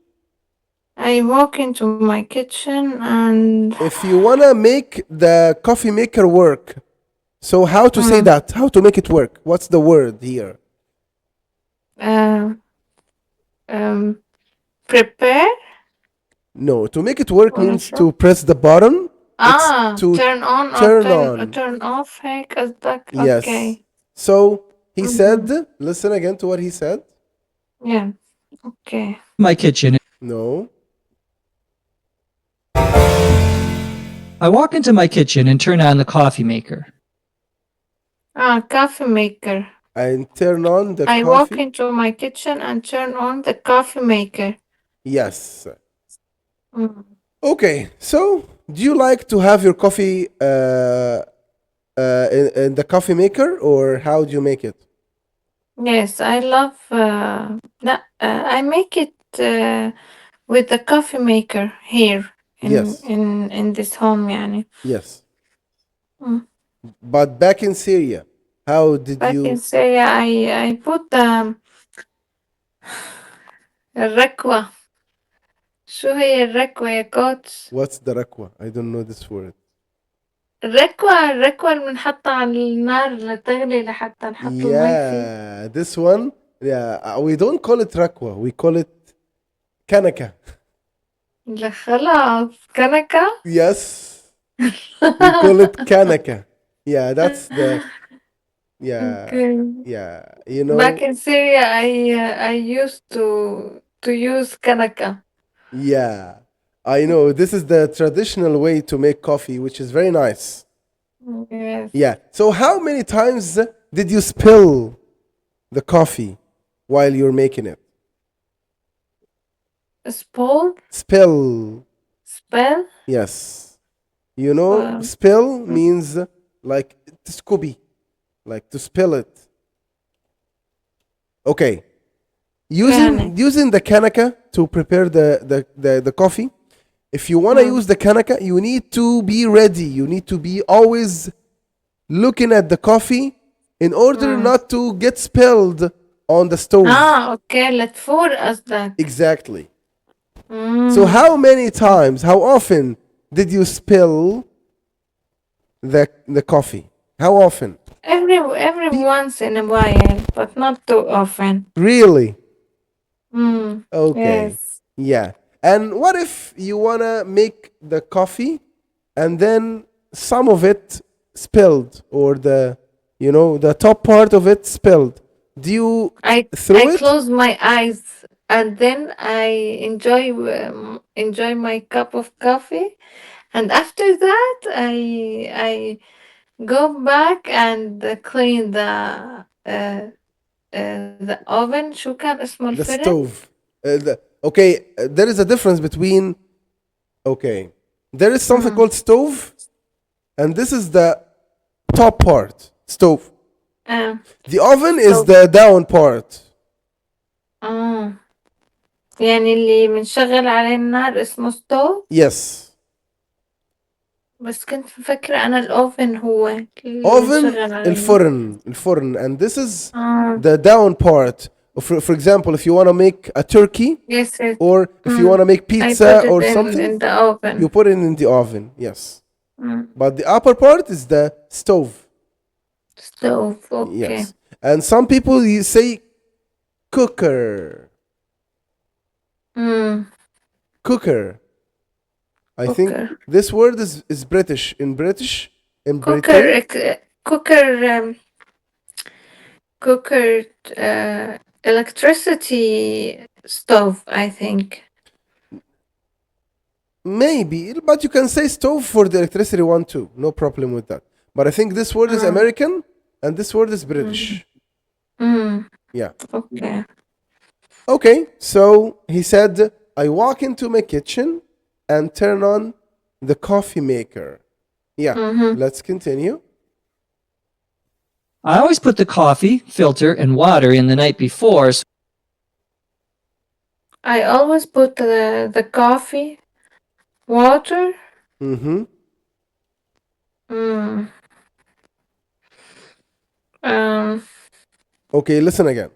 I walk into my kitchen and If you wanna make the coffee maker work, so how to say that? How to make it work? What's the word here? uh, prepare. No, to make it work ولا means شو؟ to press the button. It's to turn on or turn on. turn off هيك قصدك. Yes. Okay. So he said, listen again to what he said. Yeah. Okay. My kitchen. No. I walk into my kitchen and turn on the coffee maker. Coffee maker. And turn on the I walk coffee. into my kitchen and turn on the coffee maker. Yes. Mm. Okay. So do you like to have your coffee in the coffee maker, or how do you make it? Yes, I love. I make it with the coffee maker here in Yes. in this home يعني. Yes. Mm. But back in Syria, how did Back you? in Syria, I put الركوة. شو هي الركوة يا كوتش؟ What's the rakwa? I don't know this word. الركوة اللي بنحطها على النار لتغلي لحتى نحط المي فيه. Yeah, this one. Yeah, we don't call it rakwa. We call it kanaka. لا خلاص كنكة. Yes, we call it kanaka. Yeah, that's the. Yeah, Okay. yeah. You know. Back in Syria, I used to use كنكة. Yeah, I know. This is the traditional way to make coffee, which is very nice. Yes. Yeah. So how many times did you spill the coffee while you're making it? Spool, Spill. spell. Yes. You know, Wow. spill means like تسكبي, like to spill it. Okay. Using the kanaka to prepare the coffee. If you want to use the kanaka, you need to be ready. You need to be always looking at the coffee in order not to get spilled on the stove. Okay, لتفور قصدك. Exactly. So how many times, how often did you spill the coffee? How often? Every once in a while, but not too often. Really? Okay. Yes. Yeah. And what if you want to make the coffee and then some of it spilled, or the top part of it spilled? Do you I throw it? close my eyes and then I enjoy my cup of coffee, and after that I go back and clean the oven. شو كان اسمه The الفرن؟ stove. Okay, there is a difference between. Okay, there is something called stove, and this is the top part, stove. The oven is stove. the down part. يعني اللي بنشغل عليه النار اسمه ستوف. Yes. بس كنت مفكرة أنا الأوفن هو اللي Oven بنشغل عليه الفرن, and this is the down part. For example, if you want to make a turkey, Yes, yes. or if you want to make I pizza put it or in something, the oven. you put it in the oven. Yes. But the upper part is the stove. Stove, okay. Yes. And some people you say cooker. Cooker. I think Cooker. this word is British. In Britain. Cooker, electricity stove, I think. Maybe, but you can say stove for the electricity one too. No problem with that. But I think this word is American and this word is British. Yeah. Okay. Okay, so he said, I walk into my kitchen and turn on the coffee maker. Yeah, let's continue. I always put the coffee, filter, and water in the night before. I always put the coffee, water. Mm-hmm. Okay, listen again.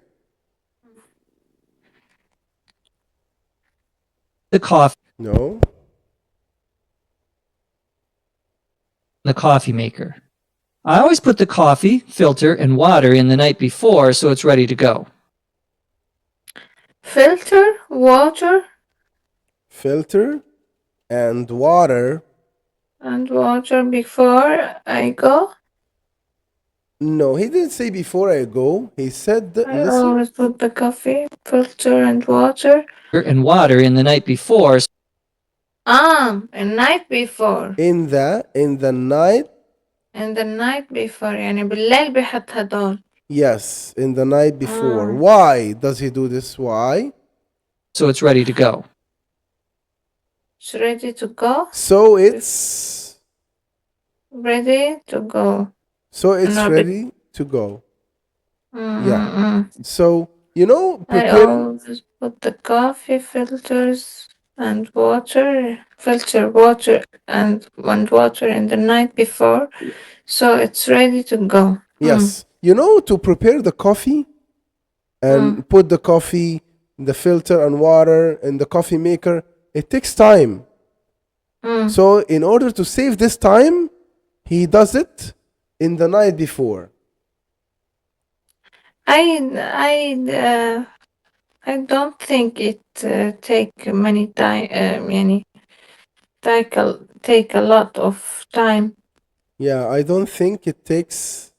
the coffee No. in the coffee maker. I always put the coffee, filter, and water in the night before so it's ready to go. Filter, water, Filter and water. and water before I go. No, he didn't say before I go. He said, I listen. always put the coffee, filter, and water. And water in the night before The night before. In the night. And the night before يعني بالليل بحط هدول. Yes, in the night before. Why does he do this? Why? so it's ready to go. It's ready to go. So it's Ready to go. No, ready to go. Yeah. So, I prepare. always put the coffee filters and water, filter water and water in the night before, so it's ready to go. Yes. To prepare the coffee and put the coffee, the filter and water in the coffee maker, it takes time. So in order to save this time, he does it in the night before. I don't think it take many time. يعني take a lot of time. Yeah, I don't think it takes.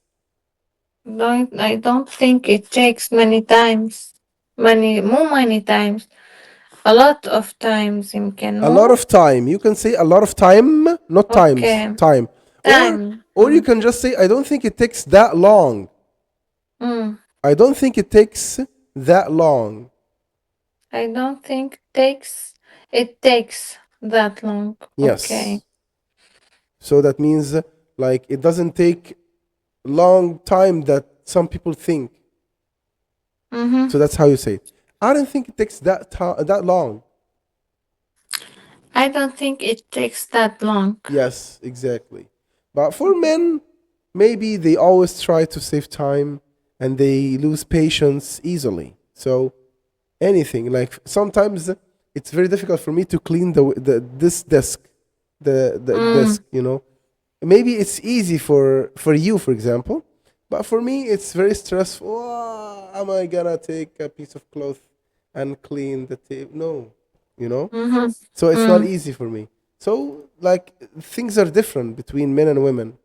I don't think it takes many times. Many times. A lot of times يمكن A lot of time. You can say a lot of time, not times. Okay. Time. Time. Or you can just say, I don't think it takes that long. I don't think it takes that long. I don't think it takes that long. Yes. Okay. So that means like it doesn't take long time that some people think. So that's how you say it. I don't think it takes that long. I don't think it takes that long. Yes, exactly. But for men, maybe they always try to save time and they lose patience easily. So anything, like sometimes it's very difficult for me to clean this desk, the desk, Maybe it's easy for you, for example, but for me it's very stressful. Oh, am I gonna take a piece of cloth and clean the table? No, So it's not easy for me. So like things are different between men and women,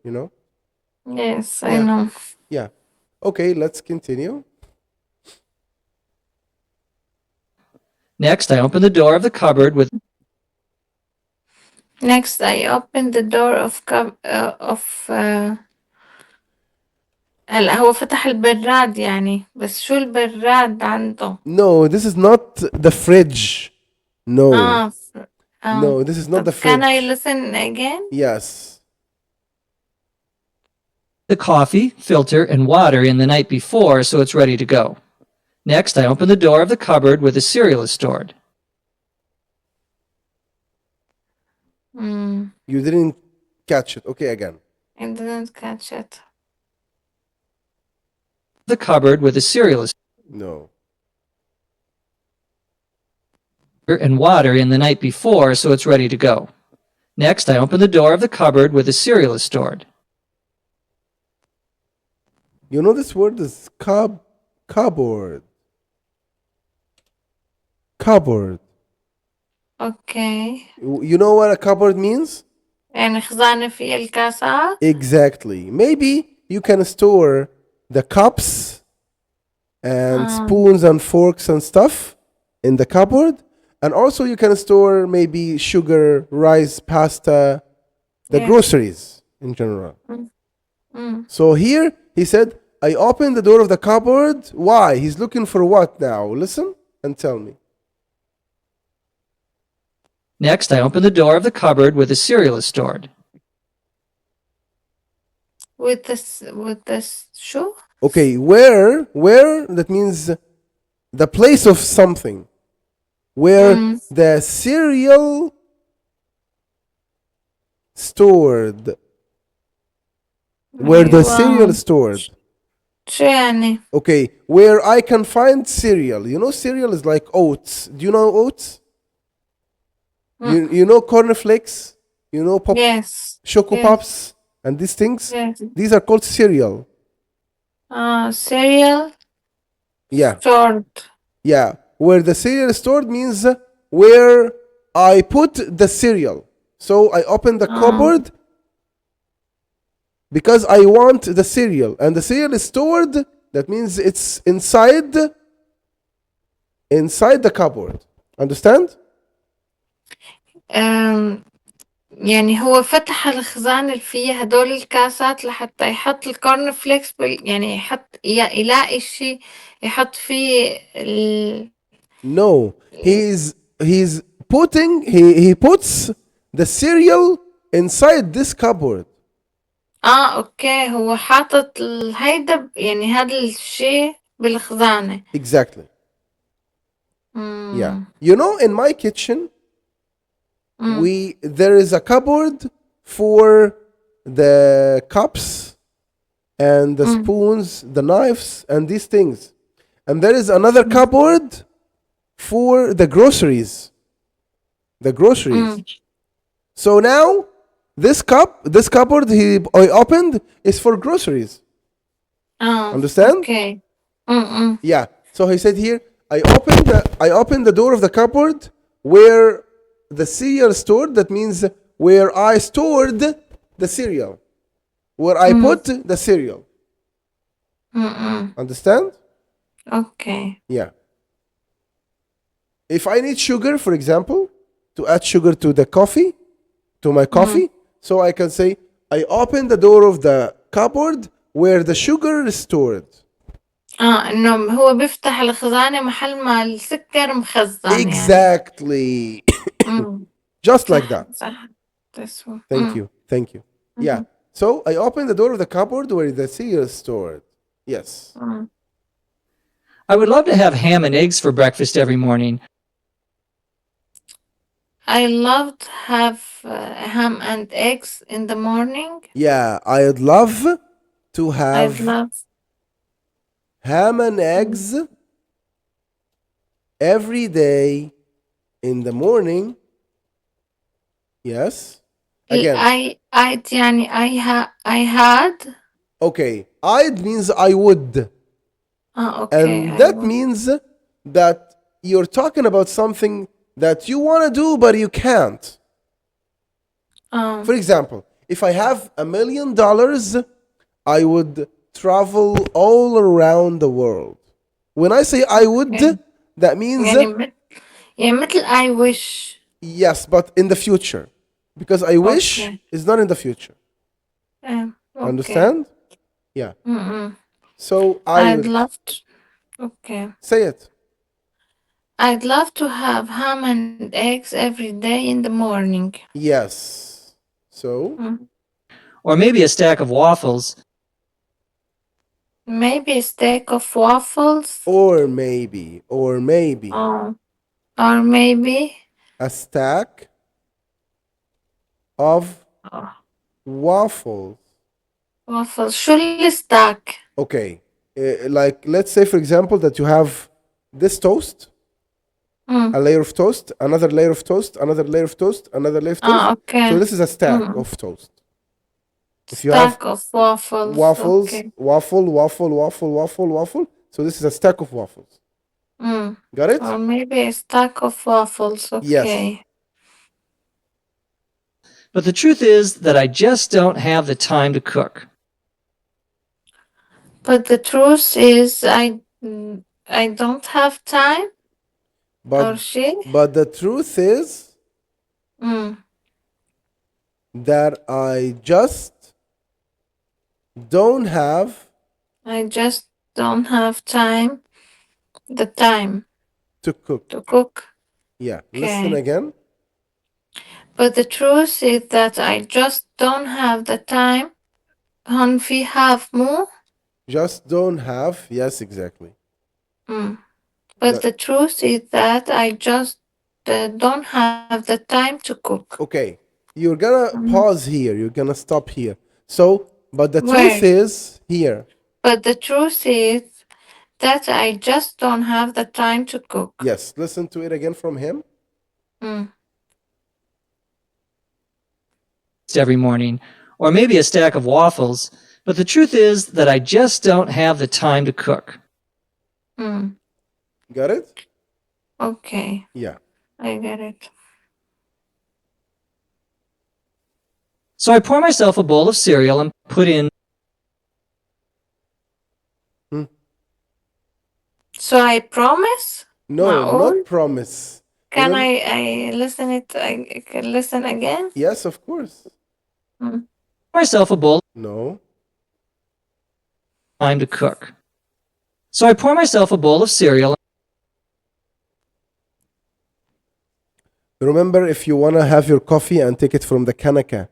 Yes, Yeah. I know. Yeah. Okay, let's continue. Next, I open the door of the cupboard with Next, I open the door هلا هو فتح البراد يعني بس شو البراد عنده؟ No, this is not the fridge. No. No, this is not the fridge. Can I listen again? Yes. the coffee, filter, and water in the night before so it's ready to go. Next, I open the door of the cupboard where the cereal is stored. You didn't catch it. Okay, again. I didn't catch it. The cupboard where the cereal is No. stored and water in the night before so it's ready to go. Next, I open the door of the cupboard where the cereal is stored. You know this word is cupboard. Cupboard. Okay. You know what a cupboard means? يعني خزانة فيها الكاسات. Exactly. Maybe you can store the cups and spoons and forks and stuff in the cupboard. And also you can store maybe sugar, rice, pasta, the groceries in general. So here he said, I opened the door of the cupboard. Why? He's looking for what now? Listen and tell me. Next, I open the door of the cupboard where the cereal is stored. With this shoe? Okay, where that means the place of something. Where the cereal stored. Where the cereal is stored. شو يعني؟ Okay, where I can find cereal. You know cereal is like oats. Do you know oats? You know cornflakes, you know Yes. choco Yes. pops and these things. Yes. These are called cereal. Cereal Yeah, stored. yeah. Where the cereal is stored means where I put the cereal. So I open the cupboard because I want the cereal, and the cereal is stored. That means it's inside the cupboard. Understand? يعني هو فتح الخزانة اللي فيها هدول الكاسات لحتى يحط الكورن فليكس يعني يحط يلاقي شيء يحط فيه No, he's putting he puts the cereal inside this cupboard. اوكي هو حاطط هيدا يعني هذا الشيء بالخزانة. Exactly. Yeah. You know, in my kitchen, there is a cupboard for the cups and the spoons, the knives, and these things. And there is another cupboard for the groceries. The groceries. So now this cupboard I opened is for groceries. Understand? Okay. Yeah. So he said here, I opened the door of the cupboard where the cereal is stored. That means where I stored the cereal, where I put the cereal. Understand? Okay. Yeah. If I need sugar, for example, to add sugar to the coffee, to my coffee, so I can say, I open the door of the cupboard where the sugar is stored. انه هو بيفتح الخزانة محل ما السكر مخزن. Exactly. Just like that. صح. This one. Thank you. Yeah. So I open the door of the cupboard where the cereal is stored. Yes. I would love to have ham and eggs for breakfast every morning. I love to have ham and eggs in the morning. Yeah, I'd love to have I'd love ham and eggs every day in the morning. Yes. Again. I had. Okay. I'd means I would. Okay. And that means that you're talking about something that you want to do but you can't. For example, if I have $1 million, I would travel all around the world. When I say I would, that means يعني مثل I wish. Yes, but in the future. Because I wish is not in the future. Understand? Yeah. So I'd love to. Okay. Say it. I'd love to have ham and eggs every day in the morning. Yes. So? Or maybe a stack of waffles. Maybe a stack of waffles. Or maybe. Or maybe a stack of waffles. Waffles. شو الستاك؟ Okay. Like, let's say, for example, that you have this toast, a layer of toast, another layer of toast, another layer of toast, another layer of toast. Okay. So this is a stack of toast. If you Stack have of waffles. waffles, Okay. waffle. So this is a stack of waffles. Got it? Or maybe a stack of waffles. Okay. Yes. But the truth is that I just don't have the time to cook. But the truth is I don't have time. But the truth is that I just don't have time. The time to cook. Yeah. Okay. Listen again. But the truth is that I just don't have the time. هون في have مو. Just don't have. Yes, exactly. But the truth is that I just don't have the time to cook. Okay. You're gonna pause here. You're gonna stop here. So, but the truth is here. But the truth is that I just don't have the time to cook. Yes. Listen to it again from him. every morning, or maybe a stack of waffles, but the truth is that I just don't have the time to cook. Got it? Okay, Yeah. I get it. So I pour myself a bowl of cereal and put in. So I promise? No, معقول؟ not promise. Can Remember- I listen it? I can listen again? Yes, of course. Myself a bowl No. of time to cook. So I pour myself a bowl of cereal. Remember, if you want to have your coffee and take it from the kanaka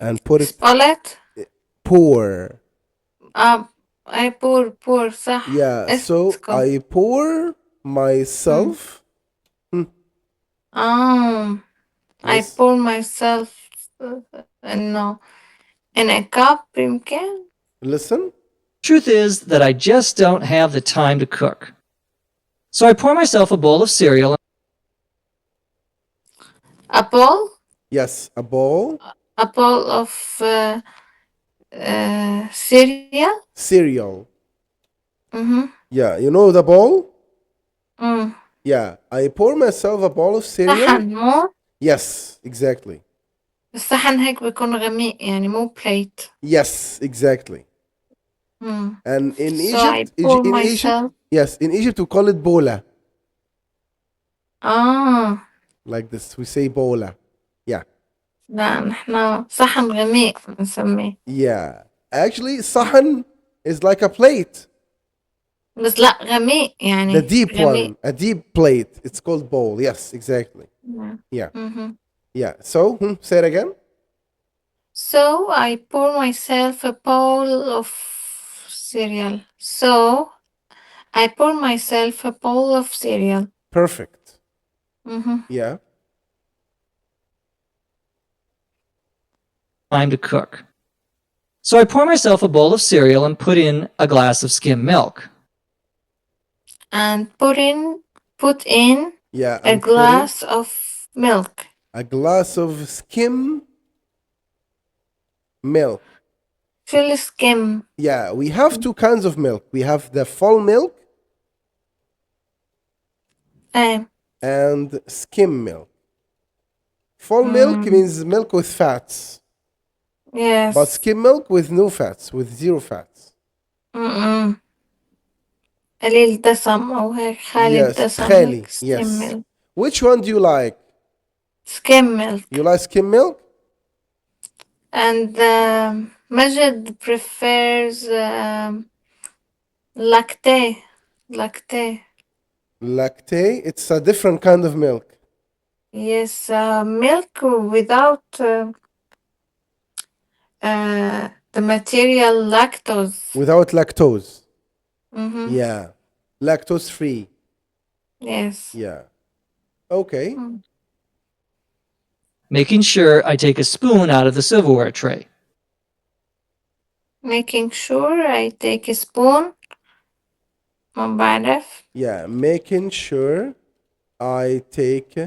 and put it, Spell it? pour. I pour صح. Yeah, It's so called- I pour myself. I Yes. pour myself no in a cup يمكن. Listen. Truth is that I just don't have the time to cook. So I pour myself a bowl of cereal. A bowl? Yes, a bowl. A bowl of cereal? Cereal. Mm-hmm. Yeah, you know the bowl? Mm. Yeah, I pour myself a bowl of cereal. صحن مو؟ Yes, exactly. الصحن هيك بيكون غميق يعني مو plate. Yes, exactly. And in So Egypt, I pour in myself. Egypt, yes, in Egypt we call it bola. Like this, we say bola. Yeah, لا نحنا صحن غميق بنسميه. yeah. Actually, sahan is like a plate, بس لا غميق يعني. the deep غميق. one, a deep plate. It's called bowl. Yes, exactly. Yeah, yeah. So, say it again. So I pour myself a bowl of cereal. So I pour myself a bowl of cereal. Perfect. Yeah. Time to cook. So I pour myself a bowl of cereal and put in a glass of skim milk. And put in Yeah. a and put in glass of milk. a glass of skim milk. Fill skim. Yeah, we have two kinds of milk. We have the full milk and skim milk. Full milk means milk with fats, yes. but skim milk with no fats, with zero fats. قليل دسم أو هيك خالي Yes, الدسم. خالي, skim yes. milk. Which one do you like? Skim milk. You like skim milk? And Majid prefers lactate. Lactate. Lactate, it's a different kind of milk. Yes, milk without the material lactose. Without lactose. Yeah. Lactose free. Yes. Yeah. Okay. Making sure I take a spoon out of the silverware tray. Making sure I take a spoon. ما بعرف. Yeah, making sure I take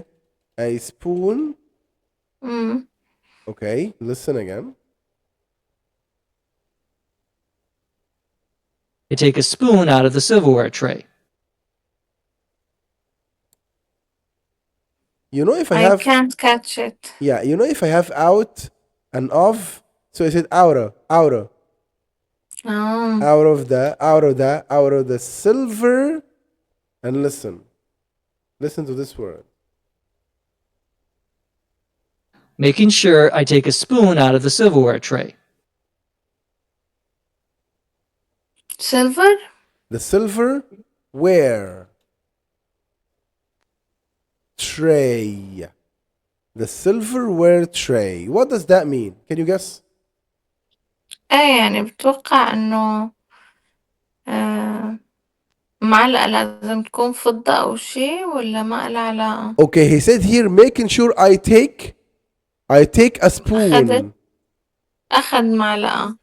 a spoon. Okay, listen again. I take a spoon out of the silverware tray. You know if I I have can't catch it. yeah, you know if I have out and of, so I said out of Oh. out of the silver, and listen to this word. Making sure I take a spoon out of the silverware tray. Silver? The silverware tray. The silverware tray. What does that mean? Can you guess? ايه يعني بتوقع انه معلقة لازم تكون فضة او شي ولا ما لها علاقة؟ Okay, he said here making sure I take a spoon. أخذ معلقة.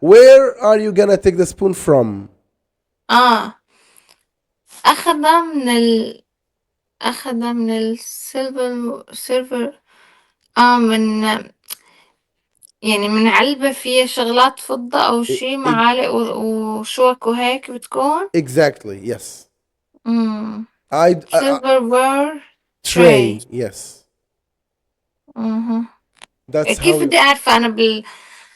Where are you gonna take the spoon from? أخذها من السيلفر من يعني من علبة فيها شغلات فضة أو I- شي، I- معالق وشوك وهيك بتكون. exactly, yes. مم. I silverware tray. tray, yes. مهم. That's كيف how. بدي أعرفه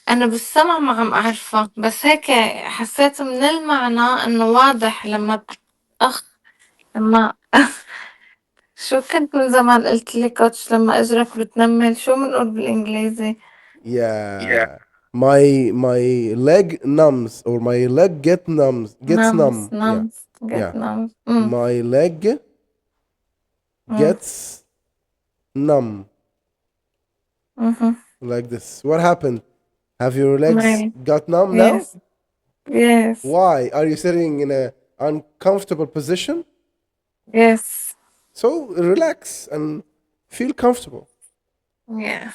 أنا بالسمع ما عم أعرفه، بس هيك حسيت من المعنى إنه واضح لما شو كنت من زمان قلت لي كوتش لما أجرك بتنمل، شو بنقول بالإنجليزي؟ Yeah. My leg numbs, or my leg gets numbs numb. Yeah. numbs get Yeah. numbs. My leg gets numb Mm-hmm. like this. What happened? Have your legs Right. got numb now? Yes. Yes. Why? Are you sitting in a uncomfortable position? Yes. So relax and feel comfortable. Yeah.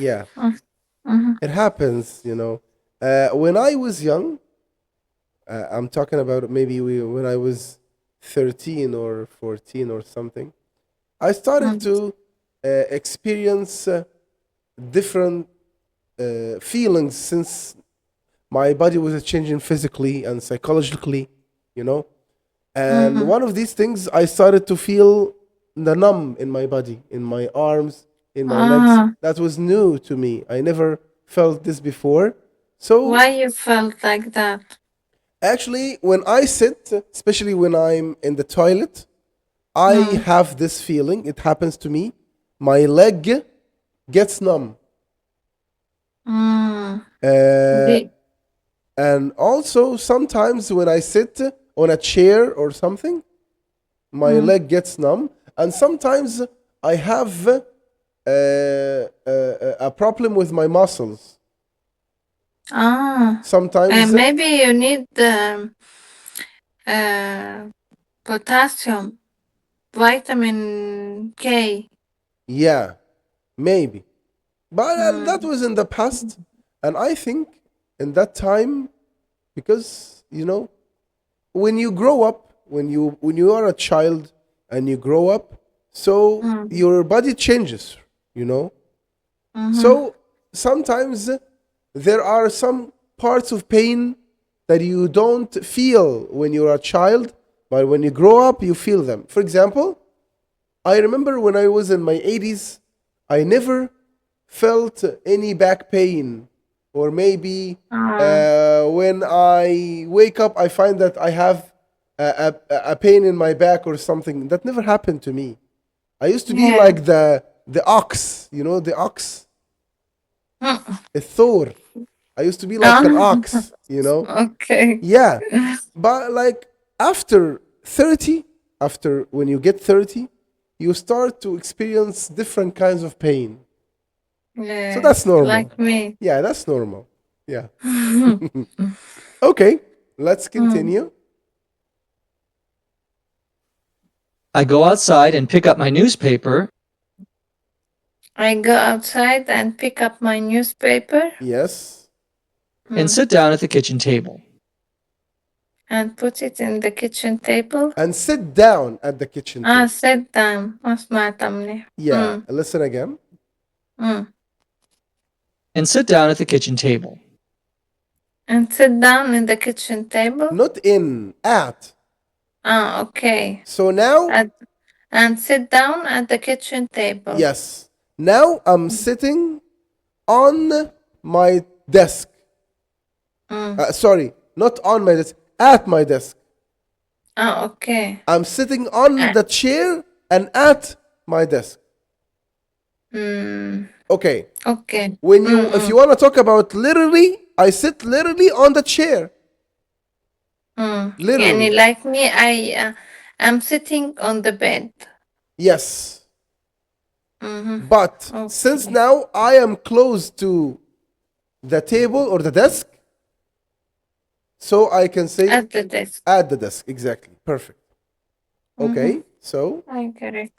Yeah. Mm-hmm. It happens, when I was young, I'm talking about maybe when I was 13 or 14 or something, I started to experience different feelings, since my body was changing physically and psychologically, you know. And one of these things, I started to feel the numb in my body, in my arms, in my legs. That was new to me. I never felt this before. So Why you felt like that? actually, when I sit, especially when I'm in the toilet, I have this feeling. It happens to me. My leg gets numb. Be- And also, sometimes when I sit on a chair or something, my leg gets numb. And sometimes I have a problem with my muscles. Sometimes, maybe you need potassium, vitamin K. yeah, maybe. But that was in the past. And I think in that time, because, when you grow up, when you are a child and you grow up, so your body changes, so sometimes there are some parts of pain that you don't feel when you're a child, but when you grow up you feel them. For example, I remember when I was in my 80s, I never felt any back pain, or maybe when I wake up, I find that I have a pain in my back or something. That never happened to me. I used to be Yeah. like the ox, the ox, the Thor. I used to be like an ox, Okay. Yeah, but like after 30, after when you get 30, you start to experience different kinds of pain. Yeah. So that's normal. Like me. Yeah, that's normal. Yeah. Okay, let's continue. I go outside and pick up my newspaper. I go outside and pick up my newspaper Yes. And sit down at the kitchen table. and put it in the kitchen table. And sit down at the kitchen table. sit down. ما سمعتها منيح. Yeah, listen again. And sit down at the kitchen table. And sit down in the kitchen table. Not in, at. Okay. So now, And sit down at the kitchen table. yes. Now I'm sitting on my desk. Sorry, not on my desk, at my desk. Okay. I'm sitting on the chair and at my desk. Okay. Okay. When if you want to talk about literally, I sit literally on the chair. Literally. Yani like me, I'm sitting on the bed. Yes. But since now I am close to the table or the desk, so I can say At the desk. at the desk. Exactly. Perfect. Okay. So I get it.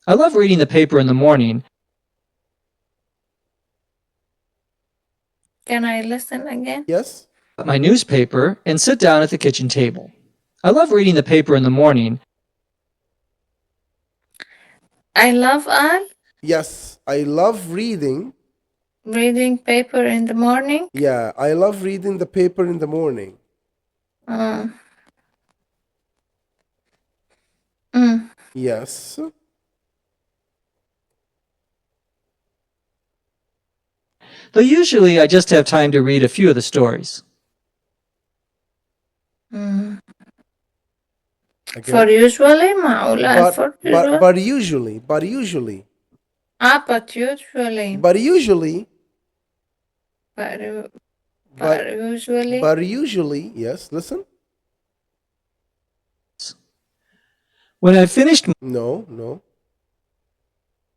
I love reading the paper in the morning. Can I listen again? yes. My newspaper and sit down at the kitchen table. I love reading the paper in the morning. I love all. Yes. I love reading Reading paper in the morning. Yeah, I love reading the paper in the morning. Mm. Mm. Yes. Though usually I just have time to read a few of the stories. Mm. Again. For usually معقولة for usually. but usually. But usually. But usually. But But usually. But usually, yes, listen. When I finished, No.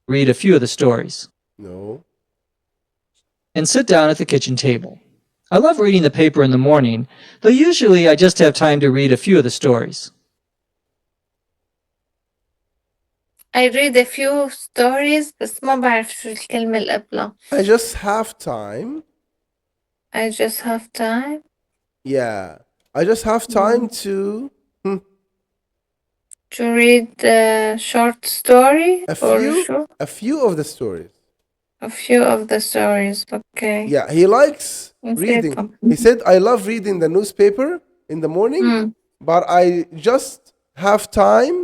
read a few of the stories No. and sit down at the kitchen table. I love reading the paper in the morning, though usually I just have time to read a few of the stories. I read a few stories بس ما بعرف شو الكلمة اللي قبلها. I just have time. I just have time. Yeah. I just have time to To read a short story a or few short? a few of the stories. A few of the stories. Okay. Yeah, he likes Instead reading. of- He said, I love reading the newspaper in the morning, Mm. but I just have time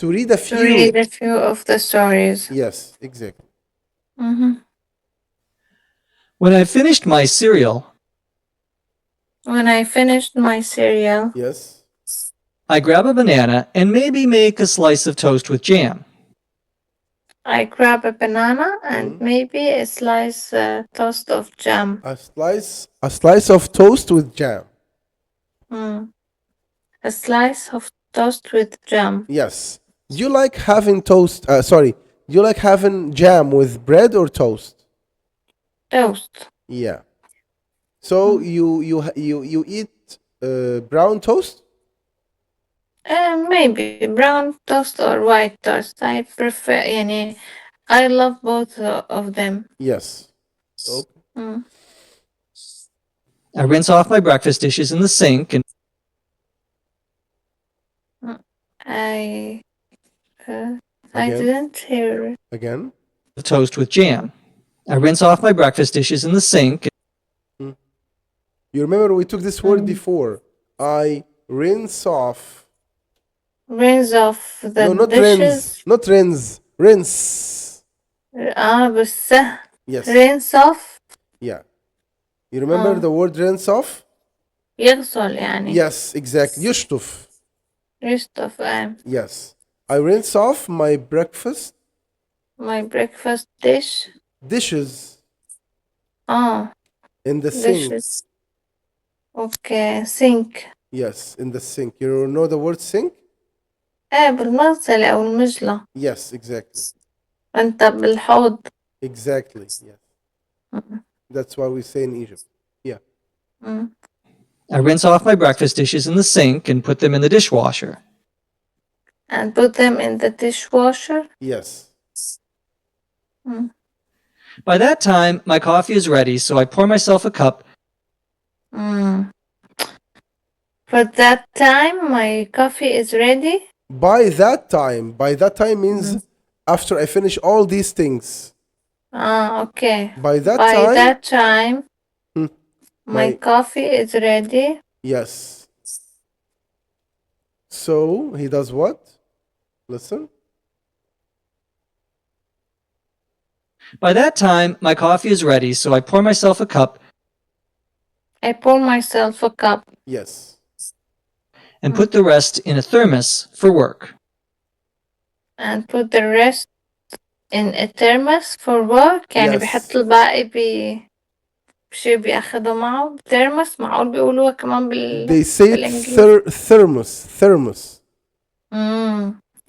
to read a To few. read a few of the stories. Yes, exactly. Mm-hmm. When I finished my cereal, When I finished my cereal, Yes. I grab a banana and maybe make a slice of toast with jam. I grab a banana and maybe a slice toast of jam. A slice of toast with jam. Mm. A slice of toast with jam. Yes. Do you like having toast? Do you like having jam with bread or toast? Toast. Yeah. So you eat brown toast? Maybe brown toast or white toast. I prefer, يعني, I love both of them. Yes. Okay. Mm. I rinse off my breakfast dishes in the sink and I Again? didn't hear it. Again. toast with jam. I rinse off my breakfast dishes in the sink. You remember we took this word before. I rinse off. Rinse off the No, not dishes. rinse. Not rinse. Rinse. بس Yes. rinse off. Yeah. You remember the word rinse off? يغسل يعني. Yes, exactly. يشطف. يشطف. Yes. I rinse off my breakfast My breakfast dish. dishes in the sink. Dishes. Okay, sink. Yes, in the sink. You know the word sink? بالمغسلة أو المجلة. Yes, exactly. أنت بالحوض. Exactly. Yes. That's what we say in Egypt. Yeah. I rinse off my breakfast dishes in the sink and put them in the dishwasher. And put them in the dishwasher. Yes. By that time, my coffee is ready, so I pour myself a cup. For that time, my coffee is ready. By that time means after I finish all these things. Okay. By that time, my coffee is ready. Yes. So he does what? Listen. By that time, my coffee is ready, so I pour myself a cup. I pour myself a cup. Yes. And put the rest in a thermos for work. And put the rest in a thermos for work. يعني بحط الباقي بشي بياخده معه ترمس. معقول بيقولوها كمان They say بالإنجليزي. thermos.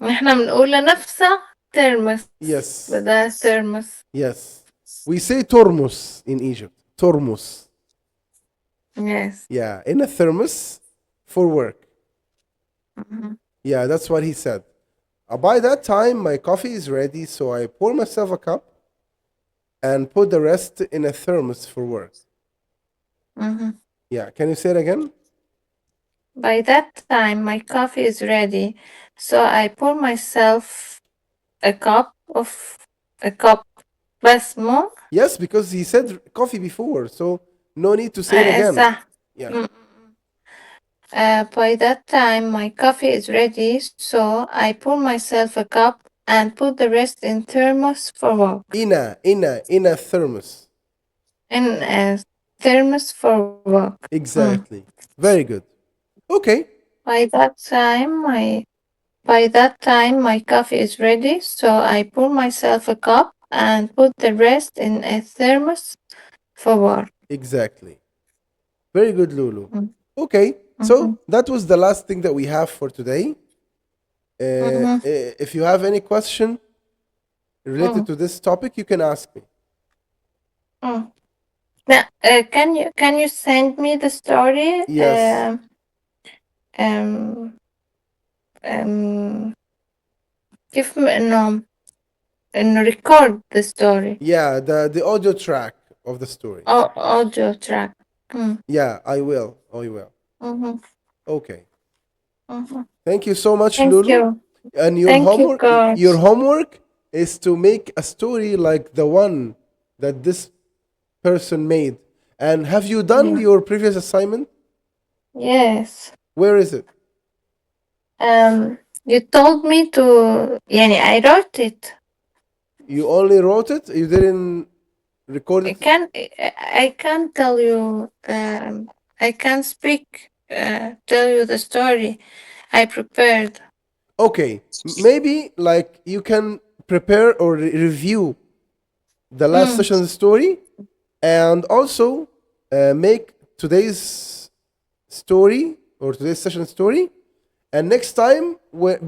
نحنا بنقول لنفسها ترمس. Yes. بدها ترمس. Yes. We say tormus in Egypt. Tormus. Yes. Yeah, in a thermos for work. Yeah, that's what he said. By that time, my coffee is ready, so I pour myself a cup and put the rest in a thermos for work. Yeah, can you say it again? By that time, my coffee is ready, so I pour myself a cup بس مو Yes, because he said coffee before, so no need to say it again. صح. Yeah. By that time, my coffee is ready, so I pour myself a cup and put the rest in thermos for work. In a thermos. In a thermos for work. Exactly. Very good. Okay. By that time, my coffee is ready, so I pour myself a cup and put the rest in a thermos for work. Exactly. Very good, Lulu. Mm. Okay. So Mhm. that was the last thing that we have for today. If you have any question related to this topic, you can ask me. Now, can you send me the story? Yes. Give me and record the story. Yeah, the audio track of the story. Audio track. Yeah, I will. Mhm. Okay. Mhm. Thank you so much, Thank Lulu. you. And your Thank you, coach. your homework is to make a story like the one that this person made. And have you done your previous assignment? Yes. Where is it? You told me to. Yani, I wrote it. You only wrote it? You didn't record it? I can't tell you. I can't speak. Tell you the story. I prepared. Okay. Maybe like you can prepare or review the last session's story and also make today's story or today's session story. And next time,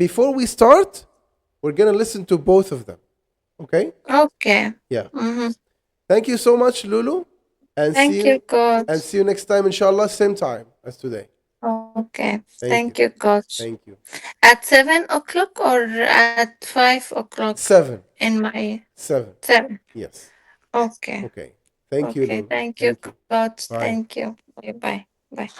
before we start, we're going to listen to both of them. Okay? Okay. Yeah. Mhm. Thank you so much, Lulu. And Thank you, coach. and see you next time, inshallah, same time as today. Okay. Thank Thank you. you, coach. Thank you. At 7 o'clock or at 5 o'clock 7. in my 7. 7. Yes. Okay. Okay. Thank you, Okay. Lulu. Thank you, Thank you. coach. Bye. Thank you. Bye. Bye.